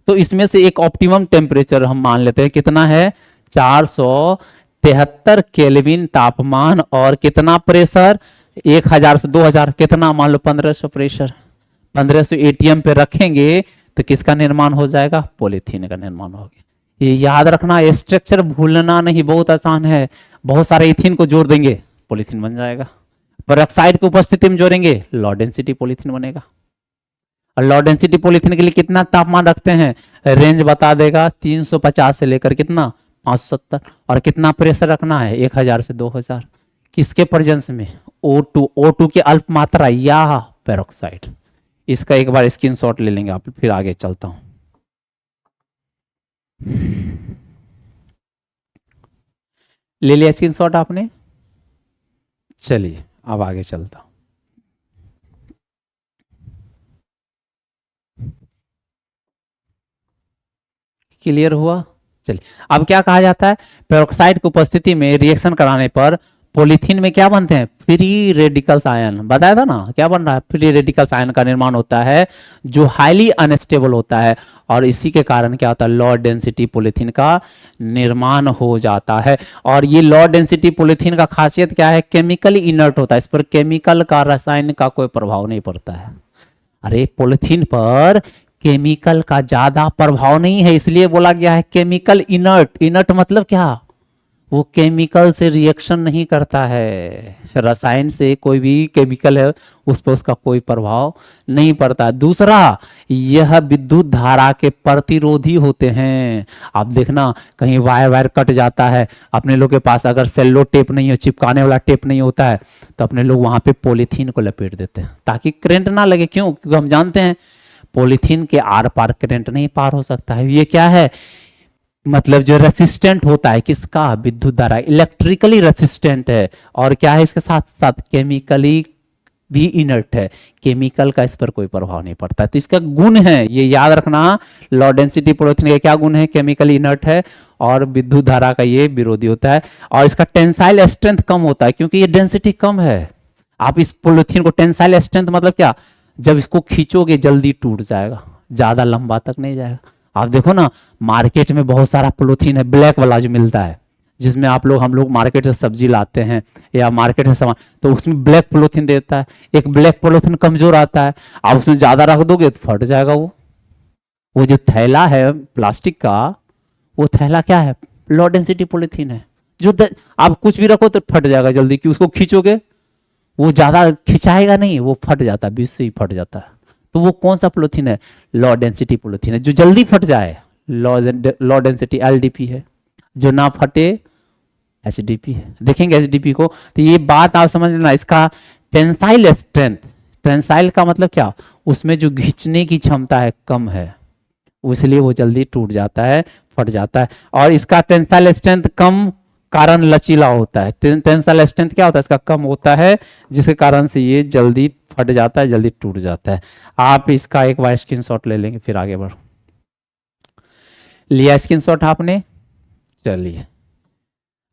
तो इसमें से एक ऑप्टिमम टेम्परेचर हम मान लेते हैं कितना है, 473 केल्विन तापमान, और कितना प्रेशर, 1000 से 2000, कितना मान लो 1500 प्रेशर, 1500 ATM पे रखेंगे तो किसका निर्माण हो जाएगा, पॉलीथीन का निर्माण हो गया। ये याद रखना, स्ट्रक्चर भूलना नहीं, बहुत आसान है। बहुत सारे इथीन को जोड़ देंगे, पॉलीथीन बन जाएगा। पेरोक्साइड की उपस्थिति में जोड़ेंगे, लो डेंसिटी पॉलीथीन बनेगा। और लो डेंसिटी पॉलीथीन के लिए कितना तापमान रखते हैं, रेंज बता देगा 350 से लेकर कितना 570, और कितना प्रेशर रखना है 1000 से 2000, किसके प्रेजेंस में, O2 की अल्प मात्रा या पेरोक्साइड। इसका एक बार स्क्रीनशॉट ले लेंगे आप, फिर आगे चलता हूं। ले लिया स्क्रीनशॉट आपने, चलिए अब आगे चलता हूं। क्लियर हुआ? चलिए अब क्या कहा जाता है, पेरोक्साइड की उपस्थिति में रिएक्शन कराने पर पॉलीथीन में क्या बनते हैं, फ्री रेडिकल्स आयन। बताया था ना क्या बन रहा है, फ्री रेडिकल्स आयन का निर्माण होता है जो हाईली अनस्टेबल होता है, और इसी के कारण क्या होता है, लो डेंसिटी पॉलीथीन का निर्माण हो जाता है। और ये लो डेंसिटी पॉलीथीन का खासियत क्या है, केमिकली इनर्ट होता है, इस पर केमिकल का, रसायन का कोई प्रभाव नहीं पड़ता है। अरे पॉलीथीन पर केमिकल का ज्यादा प्रभाव नहीं है, इसलिए बोला गया है केमिकल इनर्ट। इनर्ट मतलब क्या, वो केमिकल से रिएक्शन नहीं करता है, रसायन से कोई भी केमिकल है उस पर उसका कोई प्रभाव नहीं पड़ता। दूसरा, यह विद्युत धारा के प्रतिरोधी होते हैं। आप देखना कहीं वायर कट जाता है, अपने लोग के पास अगर सेल्लो टेप नहीं है, चिपकाने वाला टेप नहीं होता है, तो अपने लोग वहां पे पॉलीथीन को लपेट देते हैं ताकि करंट ना लगे। क्यों, क्योंकि हम जानते हैं पॉलीथीन के आर पार करंट नहीं पार हो सकता है। ये क्या है, मतलब जो रेसिस्टेंट होता है किसका, विद्युत धारा, इलेक्ट्रिकली रेसिस्टेंट है, और क्या है इसके साथ साथ केमिकली भी इनर्ट है, केमिकल का इस पर कोई प्रभाव नहीं पड़ता। तो इसका गुण है, ये याद रखना, लो डेंसिटी पॉलीथीन का क्या गुण है, केमिकली इनर्ट है और विद्युत धारा का ये विरोधी होता है, और इसका टेंसाइल स्ट्रेंथ कम होता है क्योंकि ये डेंसिटी कम है। आप इस पॉलीथीन को, टेंसाइल स्ट्रेंथ मतलब क्या, जब इसको खींचोगे जल्दी टूट जाएगा, ज्यादा लंबा तक नहीं जाएगा। आप देखो ना मार्केट में बहुत सारा पॉलीथीन है, ब्लैक वाला जो मिलता है, जिसमें हम लोग मार्केट से सब्जी लाते हैं या मार्केट से सामान, तो उसमें ब्लैक पॉलीथीन देता है। एक ब्लैक पॉलीथीन कमजोर आता है, आप उसमें ज्यादा रख दोगे तो फट जाएगा। वो जो थैला है प्लास्टिक का, वो थैला क्या है, लो डेंसिटी पॉलीथीन है, जो आप कुछ भी रखो तो फट जाएगा जल्दी, कि उसको खींचोगे वो ज्यादा खिंचाएगा नहीं, वो फट जाता है, बीच से ही फट जाता है। तो वो कौन सा पॉलीथीन है, लो डेंसिटी पॉलीथीन है, जो जल्दी फट जाए, लो डेंसिटी एलडीपी है, जो ना फटे एचडीपी है। देखेंगे एचडीपी को तो ये बात आप समझ लेना, इसका टेंसाइल स्ट्रेंथ, टेंसाइल का मतलब क्या, उसमें जो खींचने की क्षमता है कम है, इसलिए वो जल्दी टूट जाता है, फट जाता है। और इसका टेंसाइल स्ट्रेंथ कम कारण लचीला होता है। टेंसाइल स्ट्रेंथ क्या होता है, इसका कम होता है, जिसके कारण से ये जल्दी फट जाता है, जल्दी टूट जाता है। आप इसका एक बार स्क्रीनशॉट ले लेंगे, फिर आगे बढ़ो। लिया स्क्रीनशॉट आपने, चलिए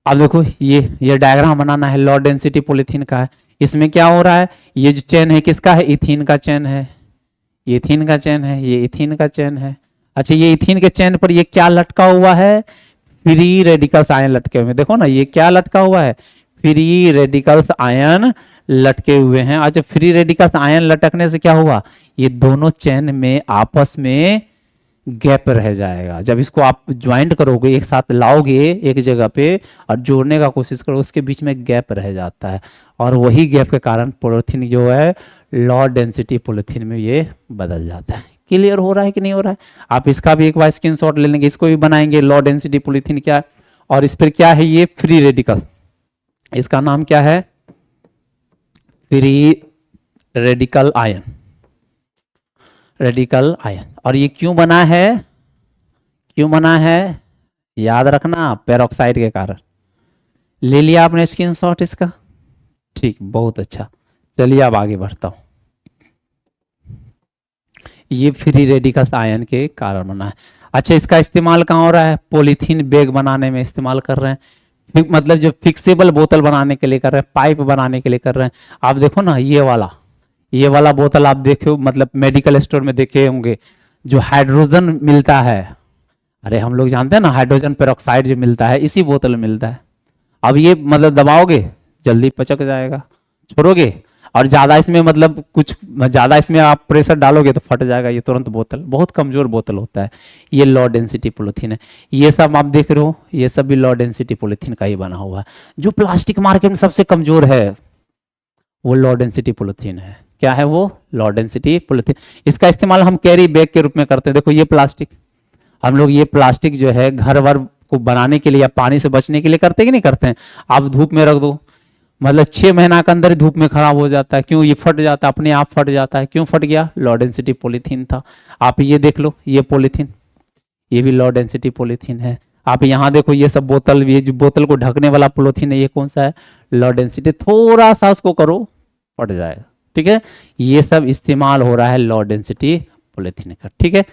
अब देखो ये डायग्राम बनाना है, लो डेंसिटी पॉलीथीन का है। इसमें क्या हो रहा है, ये जो चेन है किसका है, इथीन का चेन है, ये इथीन का चेन है, ये इथीन का चेन है। अच्छा, ये इथीन के चेन पर ये क्या लटका हुआ है, फ्री रेडिकल्स आयन लटके हुए हैं। देखो ना, ये क्या लटका हुआ है, फ्री रेडिकल्स आयन लटके हुए हैं। अच्छा, फ्री रेडिकल्स आयन लटकने से क्या हुआ, ये दोनों चेन में आपस में गैप रह जाएगा। जब इसको आप ज्वाइंट करोगे, एक साथ लाओगे एक जगह पे और जोड़ने का कोशिश करोगे, उसके बीच में गैप रह जाता है, और वही गैप के कारण पॉलीथीन जो है लो डेंसिटी पॉलीथीन में ये बदल जाता है। क्लियर हो रहा है कि नहीं हो रहा है? आप इसका भी एक बार स्क्रीनशॉट ले लेंगे, इसको भी बनाएंगे। लो डेंसिटी पॉलीथीन क्या है, और इस पर क्या है, ये फ्री रेडिकल, इसका नाम क्या है, free radical ion, radical ion. और ये क्यों बना है, क्यों बना है, याद रखना, पेरोक्साइड के कारण। ले लिया आपने स्क्रीनशॉट इसका, ठीक, बहुत अच्छा। चलिए अब आगे बढ़ता हूं। ये फ्री रेडिकल्स आयन के कारण बना है। अच्छा, इसका इस्तेमाल कहाँ हो रहा है, पॉलीथीन बैग बनाने में इस्तेमाल कर रहे हैं, मतलब जो फिक्सेबल बोतल बनाने के लिए कर रहे हैं, पाइप बनाने के लिए कर रहे हैं। आप देखो ना, ये वाला बोतल आप देखो, मतलब मेडिकल स्टोर में देखे होंगे, जो हाइड्रोजन मिलता है, अरे हम लोग जानते हैं ना, हाइड्रोजन पेरोक्साइड जो मिलता है इसी बोतल में मिलता है। अब ये मतलब दबाओगे जल्दी पचक जाएगा, छोड़ोगे और ज़्यादा इसमें मतलब कुछ ज़्यादा इसमें आप प्रेशर डालोगे तो फट जाएगा, ये तुरंत बोतल, बहुत कमज़ोर बोतल होता है। ये लो डेंसिटी पॉलीथीन है। ये सब आप देख रहे हो, ये सब भी लो डेंसिटी पॉलीथीन का ही बना हुआ है। जो प्लास्टिक मार्केट में सबसे कमज़ोर है वो लो डेंसिटी पॉलीथीन है। क्या है वो, लो डेंसिटी पॉलीथीन। इसका इस्तेमाल हम कैरी बैग के रूप में करते हैं। देखो ये प्लास्टिक, हम लोग ये प्लास्टिक जो है घर वर को बनाने के लिए या पानी से बचने के लिए करते हैं कि नहीं करते हैं। आप धूप में रख दो, मतलब 6 महीना के अंदर ही धूप में खराब हो जाता है। क्यों, ये फट जाता है, अपने आप फट जाता है। क्यों फट गया, लो डेंसिटी पॉलीथीन था। आप ये देख लो, ये पॉलीथीन, ये भी लो डेंसिटी पॉलीथीन है। आप यहाँ देखो, ये सब बोतल, ये जो बोतल को ढकने वाला पॉलीथीन है, ये कौन सा है, लो डेंसिटी। थोड़ा सा उसको करो फट जाएगा, ठीक है। ये सब इस्तेमाल हो रहा है लो डेंसिटी पॉलीथीन का, ठीक है।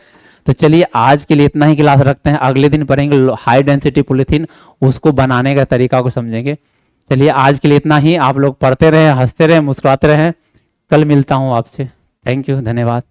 तो चलिए आज के लिए इतना ही क्लास रखते हैं, अगले दिन पढ़ेंगे हाई डेंसिटी पॉलीथीन, उसको बनाने का तरीका को समझेंगे। चलिए आज के लिए इतना ही। आप लोग पढ़ते रहें, हंसते रहें, मुस्कुराते रहें। कल मिलता हूँ आपसे। थैंक यू, धन्यवाद।